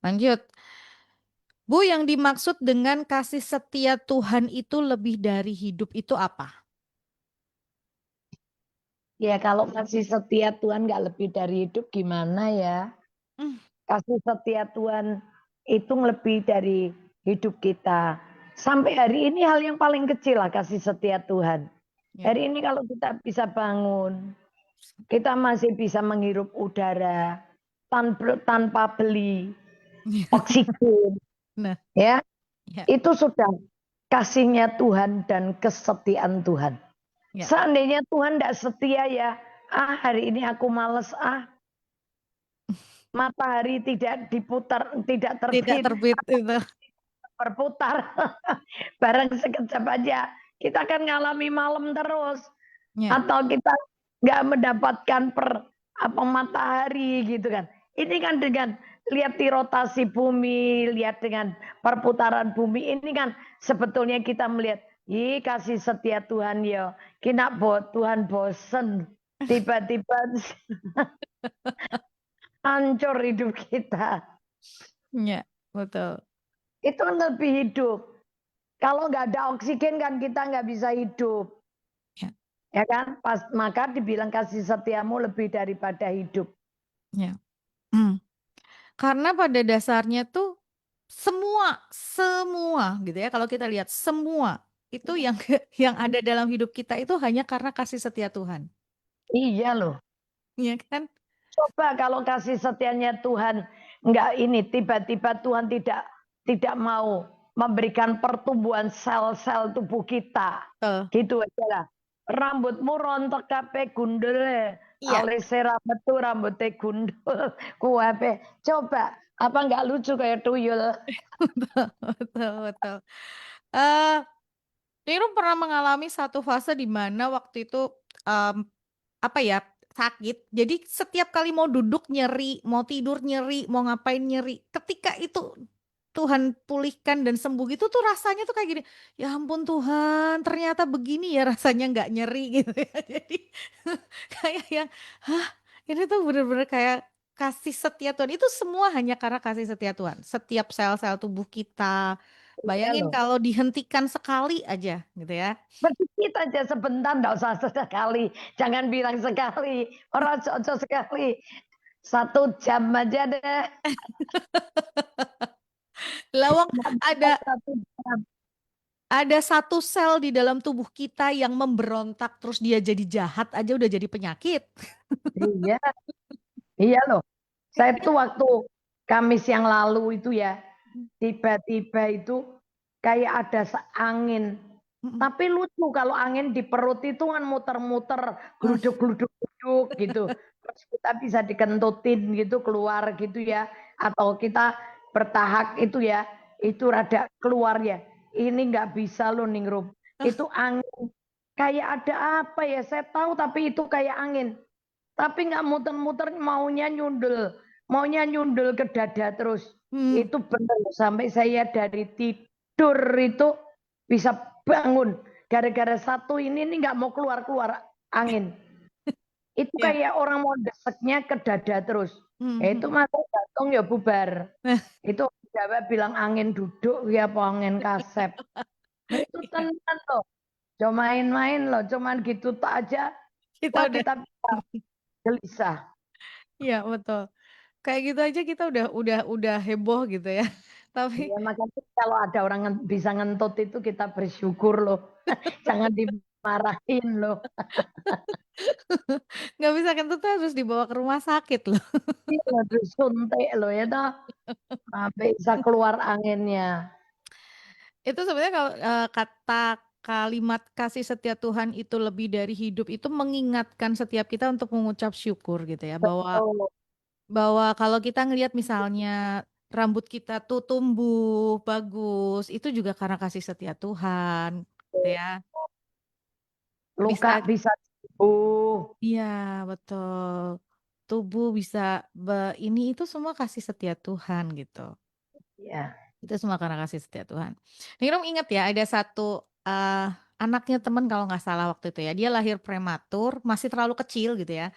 Speaker 1: Lanjut. Bu, yang dimaksud dengan kasih setia Tuhan itu lebih dari hidup itu apa?
Speaker 2: Ya kalau kasih setia Tuhan nggak lebih dari hidup gimana ya?
Speaker 1: Mmm,
Speaker 2: Kasih setia Tuhan itu lebih dari hidup kita. Sampai hari ini hal yang paling kecil lah kasih setia Tuhan.
Speaker 1: ya.
Speaker 2: Hari ini kalau kita bisa bangun, kita masih bisa menghirup udara tanpa beli oksigen,
Speaker 1: Nah,
Speaker 2: ya.
Speaker 1: ya,
Speaker 2: Itu sudah kasihnya Tuhan dan kesetiaan Tuhan.
Speaker 1: ya.
Speaker 2: Seandainya Tuhan tidak setia ya, hari ini aku males matahari tidak
Speaker 1: Tidak
Speaker 2: terbit,
Speaker 1: terbit itu.
Speaker 2: berputar. Barang sekejap aja kita akan ngalami malam terus.
Speaker 1: Ya,
Speaker 2: Atau kita nggak mendapatkan matahari gitu kan. Ini kan dengan lihat di rotasi bumi, lihat dengan perputaran bumi ini kan sebetulnya kita melihat, ih kasih setia Tuhan ya. Kina Tuhan bosen. Tiba-tiba hancur hidup kita.
Speaker 1: ya, betul.
Speaker 2: Itu kan lebih hidup. Kalau nggak ada oksigen kan kita nggak bisa hidup.
Speaker 1: Ya,
Speaker 2: Ya kan? Maka dibilang kasih setiamu lebih daripada hidup.
Speaker 1: ya. Mmm, karena pada dasarnya tuh semua semua gitu ya, kalau kita lihat semua itu yang yang ada dalam hidup kita itu hanya karena kasih setia Tuhan,
Speaker 2: Iya loh.
Speaker 1: iya kan?
Speaker 2: Coba kalau kasih setianya Tuhan nggak ini, tiba-tiba Tuhan tidak mau memberikan pertumbuhan sel-sel tubuh kita.
Speaker 1: Betul.
Speaker 2: Gitu aja lah. Rambutmu rontok kabeh gundul
Speaker 1: Iya.
Speaker 2: alise metu rambutnya gundul kuwabe. Coba apa nggak lucu kayak tuyul?
Speaker 1: Betul betul betul. Eee, Nirum pernah mengalami satu fase di mana waktu itu, mmm, apa ya, sakit. Jadi setiap kali mau duduk nyeri, mau tidur nyeri, mau ngapain nyeri. Ketika itu Tuhan pulihkan dan sembuh gitu tuh rasanya tuh kayak gini, "Ya ampun Tuhan, ternyata begini ya rasanya nggak nyeri," gitu ya. Jadi kayak yang, hah, ini tuh bener-bener kayak kasih setia Tuhan, itu semua hanya karena kasih setia Tuhan. Setiap sel-sel tubuh kita,
Speaker 2: Iya
Speaker 1: bayangin
Speaker 2: loh.
Speaker 1: kalau dihentikan sekali aja gitu ya.
Speaker 2: Sedikit aja sebentar, nggak usah sekali. Jangan bilang sekali, orang ojo sekali. 1 jam aja deh.
Speaker 1: Lawang
Speaker 2: Nggak bisa
Speaker 1: ada
Speaker 2: 1 jam.
Speaker 1: ada satu sel di dalam tubuh kita yang memberontak terus dia jadi jahat aja udah jadi penyakit.
Speaker 2: Iya, iya loh. Saya tuh waktu Kamis yang lalu itu ya, tiba-tiba itu kayak ada angin.
Speaker 1: Mhm.
Speaker 2: Tapi lucu kalau angin di perut itu kan muter-muter, gluduk-gluduk-gluduk gitu. Terus kita bisa dikentutin gitu keluar gitu ya. Atau kita bertahak itu ya, itu rada keluar ya. Ini nggak bisa loh Ningrum. Itu angin. Kayak ada apa ya, saya tahu tapi itu kayak angin. Tapi nggak muter-muter maunya nyundul ke dada terus.
Speaker 1: Hmm,
Speaker 2: Itu benar sampai saya dari tidur itu bisa bangun. Gara-gara satu ini nih nggak mau keluar-keluar angin. Itu
Speaker 1: ya.
Speaker 2: kayak orang mau deseknya ke dada terus.
Speaker 1: Mhm
Speaker 2: Ya itu
Speaker 1: mhm.
Speaker 2: masa jantung ya bubar.
Speaker 1: Nah,
Speaker 2: Itu Jawa bilang angin duduk ya apa angin kasep. Nah, itu
Speaker 1: iya,
Speaker 2: tenan loh. Cuma main-main loh, cuman gitu tak aja.
Speaker 1: kita
Speaker 2: Wah
Speaker 1: udah
Speaker 2: kita bisa gelisah.
Speaker 1: iya betul. Kayak gitu aja kita udah heboh gitu ya. Tapi
Speaker 2: Iya, makanya kalau ada orang bisa ngentut itu kita bersyukur loh. Jangan dimarahin loh.
Speaker 1: nggak bisa kentut tuh harus dibawa ke rumah sakit loh.
Speaker 2: Iya, disuntik loh ya toh. Sampai bisa keluar anginnya.
Speaker 1: Itu sebenarnya kalau, kata kalimat kasih setia Tuhan itu lebih dari hidup itu mengingatkan setiap kita untuk mengucap syukur gitu ya, bahwa
Speaker 2: Betul.
Speaker 1: bahwa kalau kita ngelihat misalnya rambut kita tuh tumbuh bagus, itu juga karena kasih setia Tuhan gitu ya.
Speaker 2: Luka
Speaker 1: Bisa
Speaker 2: bisa sembuh.
Speaker 1: iya betul. Tubuh bisa ini itu semua kasih setia Tuhan gitu.
Speaker 2: Ya.
Speaker 1: Itu semua karena kasih setia Tuhan. Ningrum inget ya ada satu, anaknya temen kalau nggak salah waktu itu ya, dia lahir prematur, masih terlalu kecil gitu ya.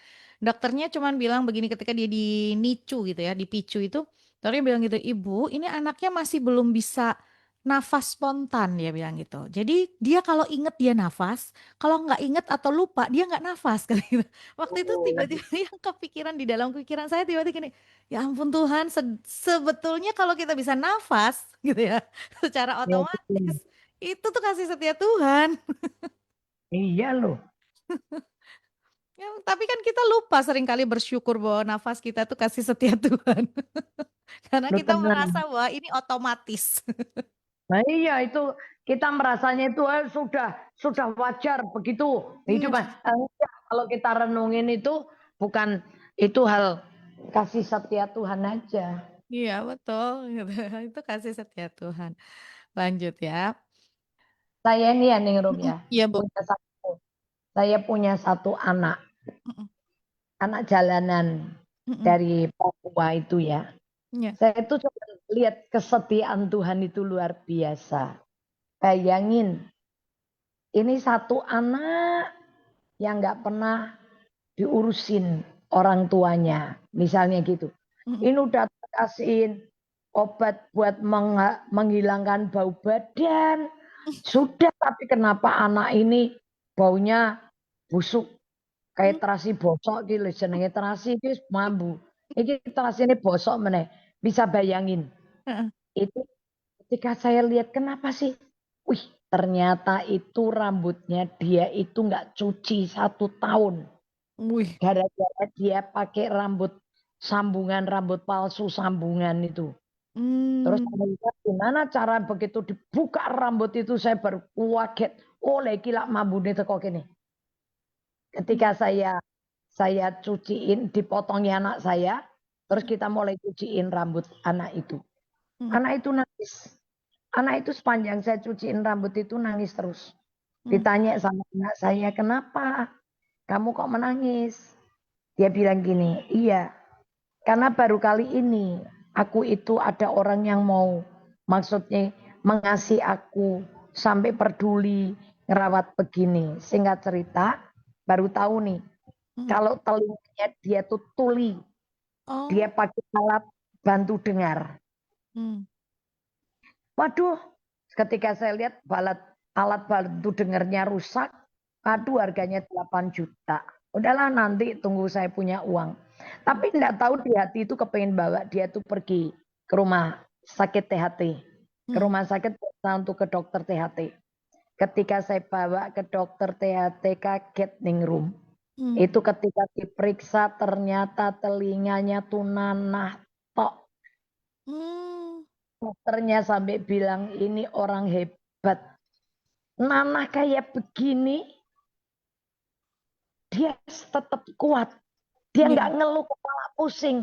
Speaker 1: Dokternya cuman bilang begini ketika dia dinicu gitu ya, dipicu itu, dokternya bilang gitu, "Ibu, ini anaknya masih belum bisa nafas spontan dia bilang gitu. Jadi dia kalau inget dia nafas, kalau nggak inget atau lupa dia nggak nafas kata gitu. Waktu itu
Speaker 2: Oh,
Speaker 1: tiba-tiba yang kepikiran di dalam pikiran saya tiba-tiba gini, ya ampun Tuhan, sebetulnya kalau kita bisa nafas gitu ya, secara
Speaker 2: ya,
Speaker 1: otomatis itu tuh kasih setia Tuhan.
Speaker 2: iya loh,
Speaker 1: Ya, tapi kan kita lupa seringkali bersyukur bahwa nafas kita tuh kasih setia Tuhan. Karena
Speaker 2: lo
Speaker 1: kita
Speaker 2: tenang.
Speaker 1: merasa bahwa ini otomatis.
Speaker 2: Nah iya itu kita merasanya itu sudah wajar begitu hidupan. Enggak, kalau kita renungin itu bukan itu hal kasih setia Tuhan aja.
Speaker 1: Iya betul, gitu. Itu kasih setia Tuhan. Lanjut ya.
Speaker 2: Saya ini ya Ningrum
Speaker 1: Mm-mm.
Speaker 2: ya,
Speaker 1: Iya Bu.
Speaker 2: punya satu, saya punya satu anak,
Speaker 1: Mm-mm.
Speaker 2: anak jalanan
Speaker 1: Mm-mm.
Speaker 2: dari Papua itu ya.
Speaker 1: Iya.
Speaker 2: Saya itu coba lihat kesetiaan Tuhan itu luar biasa. Bayangin, ini satu anak yang nggak pernah diurusin orang tuanya, misalnya gitu.
Speaker 1: Mm-mm.
Speaker 2: Ini udah kasihin obat buat menghilangkan bau badan. Sudah, tapi kenapa anak ini baunya busuk kayak terasi bosok gitu jenenge terasi iki mambu. Iki terasi ini bosok meneh. Bisa bayangin.
Speaker 1: Heeh.
Speaker 2: Itu ketika saya lihat kenapa sih? Wih, ternyata itu rambutnya dia itu nggak cuci 1 tahun.
Speaker 1: Wih.
Speaker 2: Gara-gara dia pakai sambungan rambut palsu sambungan itu. Terus
Speaker 1: Hmm.
Speaker 2: saya lihat gimana cara begitu dibuka rambut itu saya baru kaget. Oh, lagi lah mambune teko kene. Ketika saya cuciin, dipotongnya anak saya, terus kita mulai cuciin rambut anak itu.
Speaker 1: Mm-mm.
Speaker 2: Anak itu nangis. Anak itu sepanjang saya cuciin rambut itu nangis terus.
Speaker 1: Mm.
Speaker 2: Ditanya sama anak saya, kenapa? Kamu kok menangis? Dia bilang gini, iya, karena baru kali ini aku itu ada orang yang mau, maksudnya mengasihi aku sampai peduli ngerawat begini. Singkat cerita, baru tahu nih,
Speaker 1: Mm.
Speaker 2: kalau telinganya dia tuh tuli, dia
Speaker 1: Oh.
Speaker 2: pakai alat bantu dengar.
Speaker 1: Mm.
Speaker 2: Waduh, ketika saya lihat alat bantu dengarnya rusak, aduh harganya 8 juta. Udahlah nanti tunggu saya punya uang. Tapi enggak tahu di hati itu kepengen bawa dia tuh pergi ke rumah sakit THT. Ke
Speaker 1: Mm.
Speaker 2: rumah sakit untuk ke dokter THT. Ketika saya bawa ke dokter THT kaget ningrum.
Speaker 1: Mm.
Speaker 2: Itu ketika diperiksa ternyata telinganya tuh nanah tok.
Speaker 1: Mm.
Speaker 2: Dokternya sampai bilang ini orang hebat. Nanah kayak begini, dia tetap kuat. Dia
Speaker 1: Iya.
Speaker 2: nggak ngeluh kepala pusing.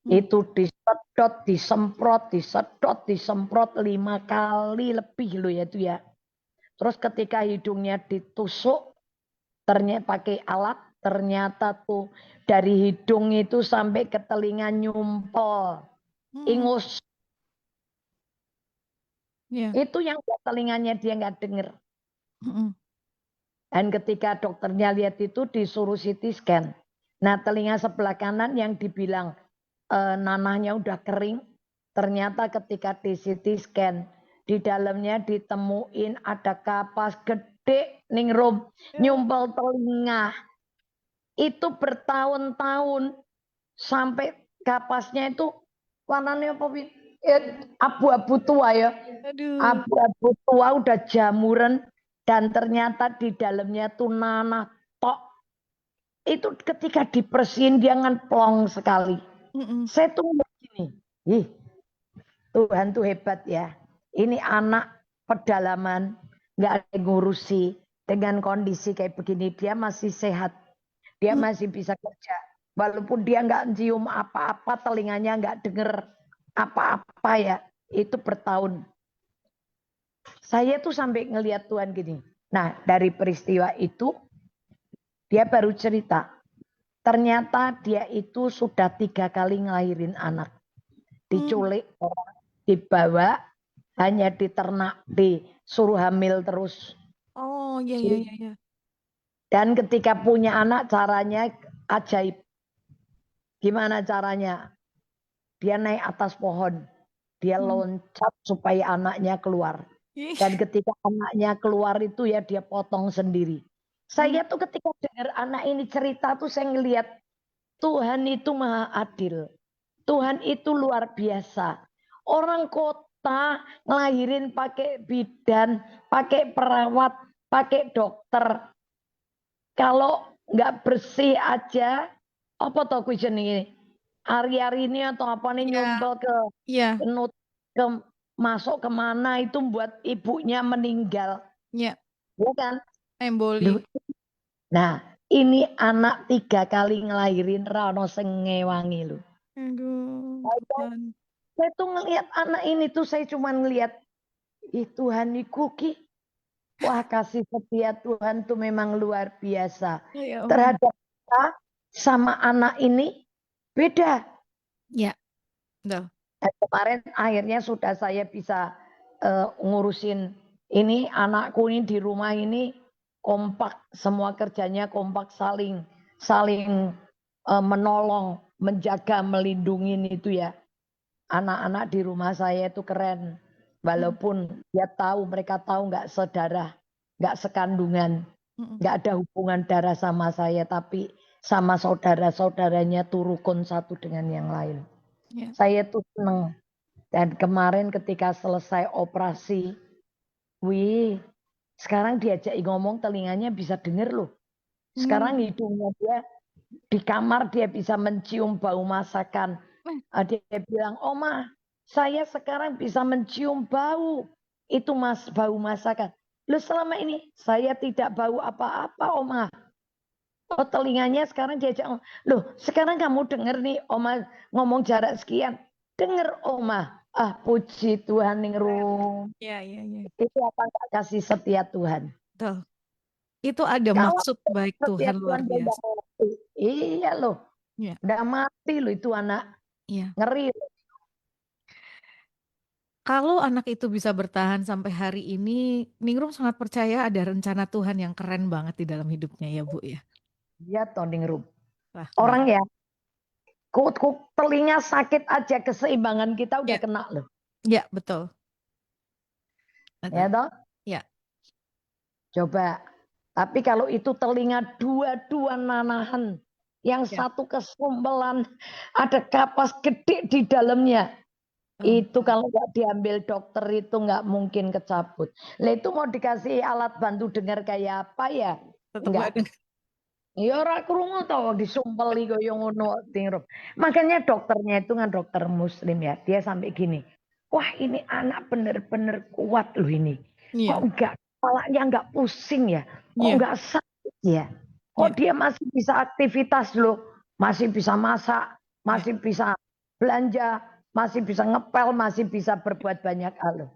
Speaker 1: Mm.
Speaker 2: Itu disedot, disemprot, disedot, disemprot 5 kali lebih loh ya itu ya. Terus ketika hidungnya ditusuk, ternyata pakai alat, ternyata tuh dari hidung itu sampai ke telinga nyumpel,
Speaker 1: Mm.
Speaker 2: ingus.
Speaker 1: Iya.
Speaker 2: Itu yang buat telinganya dia nggak denger.
Speaker 1: Mm.
Speaker 2: Dan ketika dokternya lihat itu disuruh CT scan. Nah telinga sebelah kanan yang dibilang nanahnya udah kering. Ternyata ketika di CT scan. Di dalamnya ditemuin ada kapas gede ningrum.
Speaker 1: Ya.
Speaker 2: Nyumpel telinga. Itu bertahun-tahun. Sampai kapasnya itu warnanya apa? Abu-abu tua ya.
Speaker 1: Aduh.
Speaker 2: Abu-abu tua udah jamuran dan ternyata di dalamnya tuh nanah tok. Itu ketika dibersihin dia plong sekali.
Speaker 1: Mm-mm.
Speaker 2: Saya tuh begini, ih Tuhan tuh hebat ya. Ini anak pedalaman, nggak ada yang ngurusi dengan kondisi kayak begini dia masih sehat, dia
Speaker 1: Mm.
Speaker 2: masih bisa kerja. Walaupun dia nggak cium apa-apa, telinganya nggak denger apa-apa ya, itu bertahun. Saya tuh sampai ngelihat Tuhan gini. Nah, dari peristiwa itu dia baru cerita. Ternyata dia itu sudah 3 kali ngelahirin anak.
Speaker 1: Mm.
Speaker 2: Diculik orang, dibawa, hanya diternak, disuruh hamil terus.
Speaker 1: Oh, iya, iya, iya, iya.
Speaker 2: Dan ketika punya anak caranya ajaib. Gimana caranya? Dia naik atas pohon. dia
Speaker 1: Hmm.
Speaker 2: loncat supaya anaknya keluar.
Speaker 1: Ih.
Speaker 2: Dan ketika anaknya keluar itu ya dia potong sendiri. Saya tuh ketika dengar anak ini cerita tuh saya ngelihat Tuhan itu maha adil. Tuhan itu luar biasa. Orang kota ngelahirin pakai bidan, pakai perawat, pakai dokter. Kalau nggak bersih aja, apa toh ku jenenge? Ari-ari ini atau apa nih
Speaker 1: Iya,
Speaker 2: nyumpel ke
Speaker 1: iya,
Speaker 2: nut ke masuk kemana itu buat ibunya meninggal,
Speaker 1: iya,
Speaker 2: ya kan?
Speaker 1: emboli.
Speaker 2: Loh, nah ini anak 3 kali ngelahirin ra ono sing ngewangi lho.
Speaker 1: Aduh,
Speaker 2: Saya
Speaker 1: Tuhan.
Speaker 2: saya tuh ngelihat anak ini tuh saya cuma ngelihat, ih Tuhan iku ki, wah kasih setia Tuhan tuh memang luar biasa.
Speaker 1: Ya ampun.
Speaker 2: Terhadap kita sama anak ini beda.
Speaker 1: Iya, betul.
Speaker 2: Dan kemarin akhirnya sudah saya bisa ngurusin ini anakku ini di rumah ini kompak, semua kerjanya kompak saling saling menolong, menjaga, melindungi itu ya. Anak-anak di rumah saya itu keren.
Speaker 1: Mm,
Speaker 2: Walaupun dia tahu, mereka tahu nggak sedarah, nggak sekandungan,
Speaker 1: mm,
Speaker 2: nggak ada hubungan darah sama saya, tapi sama saudara-saudaranya tuh rukun satu dengan yang lain.
Speaker 1: iya.
Speaker 2: Saya tuh seneng. Dan kemarin ketika selesai operasi, wih, sekarang diajak ngomong telinganya bisa denger loh.
Speaker 1: Hmm.
Speaker 2: Sekarang hidungnya dia di kamar dia bisa mencium bau masakan.
Speaker 1: Eh,
Speaker 2: Dia bilang, Oma, saya sekarang bisa mencium bau. Itu bau masakan. Loh selama ini saya tidak bau apa-apa, Oma. Oh telinganya sekarang diajak ngomong. Loh sekarang kamu denger nih Oma ngomong jarak sekian. Denger Oma. Ah puji Tuhan Ningrum.
Speaker 1: Iya, iya, iya.
Speaker 2: Itu apa nggak kasih setia Tuhan.
Speaker 1: Betul. Itu ada
Speaker 2: Kalau
Speaker 1: maksud baik
Speaker 2: setia
Speaker 1: Tuhan
Speaker 2: Tuhan
Speaker 1: luar
Speaker 2: dia nggak
Speaker 1: biasa.
Speaker 2: mati. Iya loh.
Speaker 1: Iya,
Speaker 2: Nggak mati loh itu anak.
Speaker 1: iya.
Speaker 2: Ngeri loh.
Speaker 1: Kalau anak itu bisa bertahan sampai hari ini, Ningrum sangat percaya ada rencana Tuhan yang keren banget di dalam hidupnya ya, Bu ya.
Speaker 2: Dia toh Ningrum.
Speaker 1: Wah, luar.
Speaker 2: Orang ya. Telinga sakit aja keseimbangan kita udah
Speaker 1: Ya,
Speaker 2: kena loh.
Speaker 1: ya, betul.
Speaker 2: Ya
Speaker 1: Betul.
Speaker 2: toh.
Speaker 1: Ya,
Speaker 2: Coba. Tapi kalau itu telinga dua-dua nanahan. Yang
Speaker 1: ya.
Speaker 2: satu kesumpelan. Ada kapas gede di dalamnya.
Speaker 1: Oh,
Speaker 2: Itu kalau nggak diambil dokter itu nggak mungkin kecabut. Lah itu mau dikasih alat bantu dengar kayak apa ya?
Speaker 1: tetap
Speaker 2: Enggak.
Speaker 1: gak ada.
Speaker 2: Ya ora krungu to disumpeli kaya ngono Tingrup. Makanya dokternya itu kan dokter muslim ya. Dia sampai gini. Wah ini anak bener-bener kuat loh ini. Kok
Speaker 1: Iya,
Speaker 2: enggak kepalanya enggak pusing ya? Kok
Speaker 1: iya,
Speaker 2: enggak sakit ya? Kok
Speaker 1: iya,
Speaker 2: dia masih bisa aktivitas loh? Masih bisa masak,
Speaker 1: iya.
Speaker 2: masih bisa belanja, masih bisa ngepel, masih bisa berbuat banyak hal loh.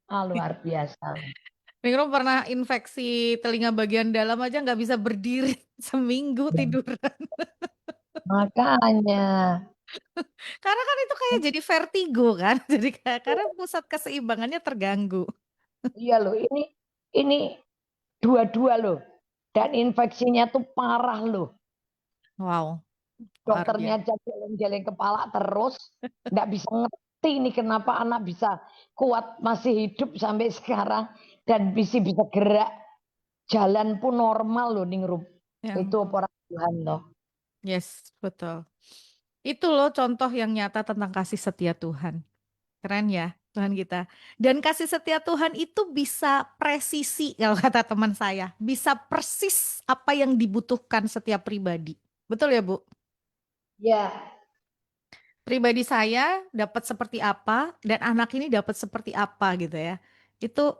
Speaker 2: Ah, luar biasa.
Speaker 1: Ningrum pernah infeksi telinga bagian dalam aja nggak bisa berdiri seminggu
Speaker 2: Ya,
Speaker 1: tidur.
Speaker 2: makanya.
Speaker 1: Karena kan itu kayak jadi vertigo kan. Jadi karena pusat keseimbangannya terganggu.
Speaker 2: Iya loh, ini dua-dua loh. Dan infeksinya tuh parah loh.
Speaker 1: Wow, luar
Speaker 2: Dokternya
Speaker 1: biasa.
Speaker 2: aja geleng-geleng kepala terus. Nggak bisa ngerti ini kenapa anak bisa kuat masih hidup sampai sekarang. Dan bisa gerak. Jalan pun normal loh Ningrum.
Speaker 1: Ya
Speaker 2: Itu
Speaker 1: ampun.
Speaker 2: orang Tuhan loh.
Speaker 1: Yes, betul. Itu loh contoh yang nyata tentang kasih setia Tuhan. Keren ya Tuhan kita. Dan kasih setia Tuhan itu bisa presisi kalau kata teman saya. Bisa persis apa yang dibutuhkan setiap pribadi. Betul ya Bu?
Speaker 2: Ya,
Speaker 1: Pribadi saya dapat seperti apa dan anak ini dapat seperti apa gitu ya. Itu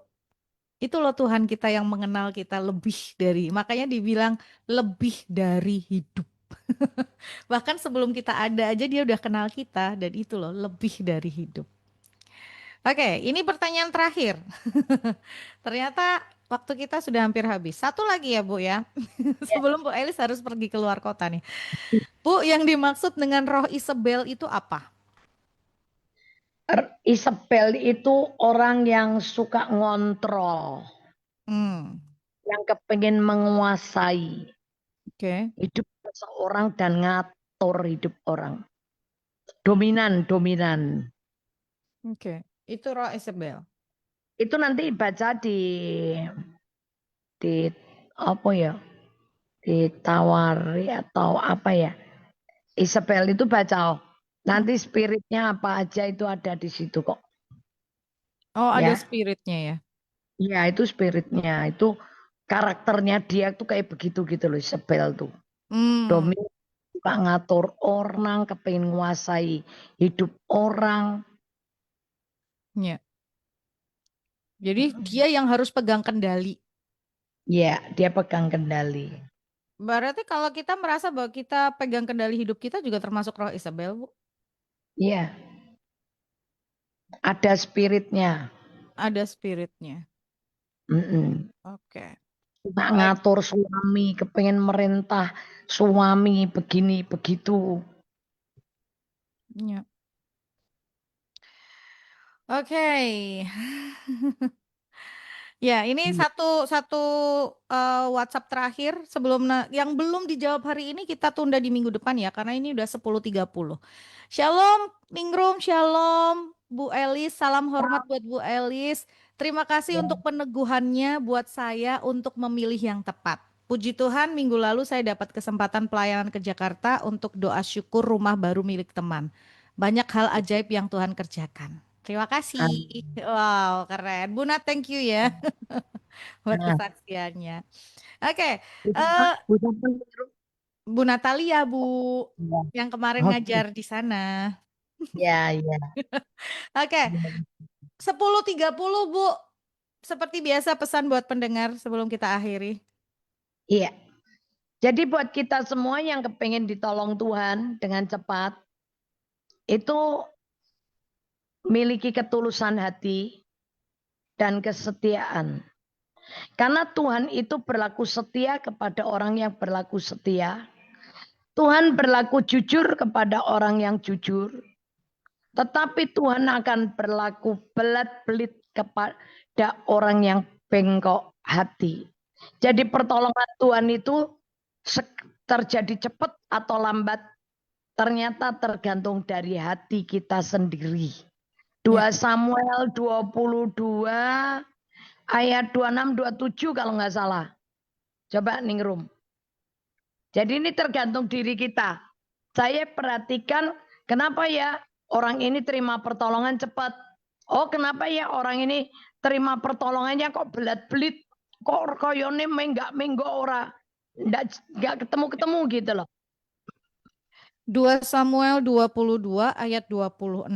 Speaker 1: itu loh Tuhan kita yang mengenal kita lebih dari. Makanya dibilang lebih dari hidup. Bahkan sebelum kita ada aja dia udah kenal kita dan itu loh lebih dari hidup. Oke, ini pertanyaan terakhir. Ternyata waktu kita sudah hampir habis. Satu lagi ya Bu ya.
Speaker 2: ya.
Speaker 1: Sebelum Bu Elis harus pergi keluar kota nih. Bu, yang dimaksud dengan roh Isabel itu apa?
Speaker 2: Isabel itu orang yang suka ngontrol.
Speaker 1: Hmm,
Speaker 2: Yang kepingin menguasai
Speaker 1: oke.
Speaker 2: hidup seseorang dan ngatur hidup orang. Dominan, dominan.
Speaker 1: Oke, itu roh Isabel.
Speaker 2: Itu nanti baca di apa ya? Ditawari atau apa ya? Isabel itu baca
Speaker 1: Hmm.
Speaker 2: nanti spiritnya apa aja itu ada di situ kok.
Speaker 1: Oh, ada
Speaker 2: Ya,
Speaker 1: spiritnya ya.
Speaker 2: ya itu spiritnya. Itu karakternya dia tuh kayak begitu gitu loh, Isabel tuh.
Speaker 1: Hmm,
Speaker 2: Domi suka ngatur orang, kepengin nguasai hidup orang.
Speaker 1: ya. Jadi dia yang harus pegang kendali.
Speaker 2: Ya, dia pegang kendali.
Speaker 1: Berarti kalau kita merasa bahwa kita pegang kendali hidup kita juga termasuk roh Isabel, Bu.
Speaker 2: Iya, ada spiritnya.
Speaker 1: Ada spiritnya.
Speaker 2: Mm-mm.
Speaker 1: Oke.
Speaker 2: Suka
Speaker 1: Baik.
Speaker 2: ngatur suami, kepengen merintah suami begini begitu.
Speaker 1: Ya. Oke. Ya, ini
Speaker 2: Iya.
Speaker 1: satu satu WhatsApp terakhir sebelum yang belum dijawab hari ini kita tunda di minggu depan ya karena ini udah 10.30. Shalom, Ningrum, shalom, Bu Elis, salam hormat buat Bu Elis. Terima kasih untuk peneguhannya buat saya untuk memilih yang tepat. Puji Tuhan, minggu lalu saya dapat kesempatan pelayanan ke Jakarta untuk doa syukur rumah baru milik teman. Banyak hal ajaib yang Tuhan kerjakan. Terima kasih. Wow, keren. Buna, thank you ya buat
Speaker 2: Nah,
Speaker 1: kesaksiannya. Oke,
Speaker 2: bisa
Speaker 1: eh
Speaker 2: bisa meniru.
Speaker 1: Bu Natalia, Bu,
Speaker 2: Ya.
Speaker 1: yang kemarin
Speaker 2: Oke.
Speaker 1: ngajar di sana.
Speaker 2: Ya, ya.
Speaker 1: Oke, 10.30 Bu. Seperti biasa pesan buat pendengar sebelum kita akhiri.
Speaker 2: Iya. Jadi buat kita semua yang kepengen ditolong Tuhan dengan cepat, itu miliki ketulusan hati dan kesetiaan. Karena Tuhan itu berlaku setia kepada orang yang berlaku setia. Tuhan berlaku jujur kepada orang yang jujur. Tetapi Tuhan akan berlaku belat-belit kepada orang yang bengkok hati. Jadi pertolongan Tuhan itu terjadi cepat atau lambat ternyata tergantung dari hati kita sendiri.
Speaker 1: Ya.
Speaker 2: 2 Samuel 22 ayat 26 27 kalau nggak salah. Coba Ningrum. Jadi ini tergantung diri kita. Saya perhatikan kenapa ya orang ini terima pertolongan cepat. Oh kenapa ya orang ini terima pertolongannya kok belat-belit. Kok koyone menggak ora. Nggak ketemu-ketemu gitu loh.
Speaker 1: 2 Samuel 22 ayat 26.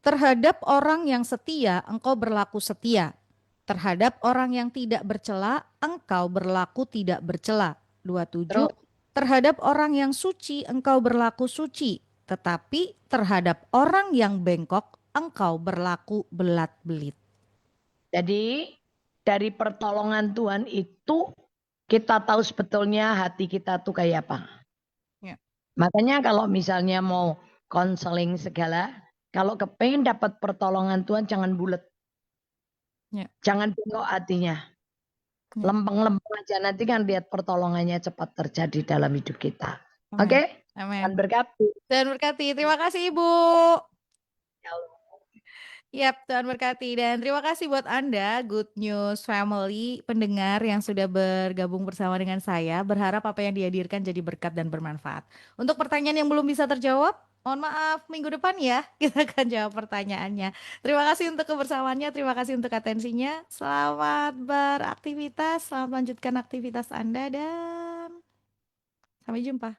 Speaker 1: Terhadap orang yang setia, engkau berlaku setia. Terhadap orang yang tidak bercela, engkau berlaku tidak bercela. 27.
Speaker 2: Terus
Speaker 1: Terhadap orang yang suci, engkau berlaku suci. Tetapi terhadap orang yang bengkok, engkau berlaku belat-belit.
Speaker 2: jadi dari pertolongan Tuhan itu kita tahu sebetulnya hati kita tuh kayak apa.
Speaker 1: Ya.
Speaker 2: Makanya kalau misalnya mau konseling segala, kalau kepengen dapat pertolongan Tuhan jangan bulat.
Speaker 1: Ya.
Speaker 2: Jangan bengkok hatinya.
Speaker 1: Ya.
Speaker 2: Lempeng-lempeng aja nanti kan lihat pertolongannya cepat terjadi dalam hidup kita.
Speaker 1: Amin.
Speaker 2: Oke? Tuhan
Speaker 1: Amin.
Speaker 2: berkati.
Speaker 1: Dan berkati. Terima kasih Ibu.
Speaker 2: Ya Allah.
Speaker 1: Yap, Tuhan berkati. Dan terima kasih buat Anda, Good News Family, pendengar yang sudah bergabung bersama dengan saya. Berharap apa yang dihadirkan jadi berkat dan bermanfaat. Untuk pertanyaan yang belum bisa terjawab, mohon maaf, minggu depan ya kita akan jawab pertanyaannya. Terima kasih untuk kebersamaannya, terima kasih untuk atensinya. Selamat beraktivitas, selamat lanjutkan aktivitas Anda, dan sampai jumpa.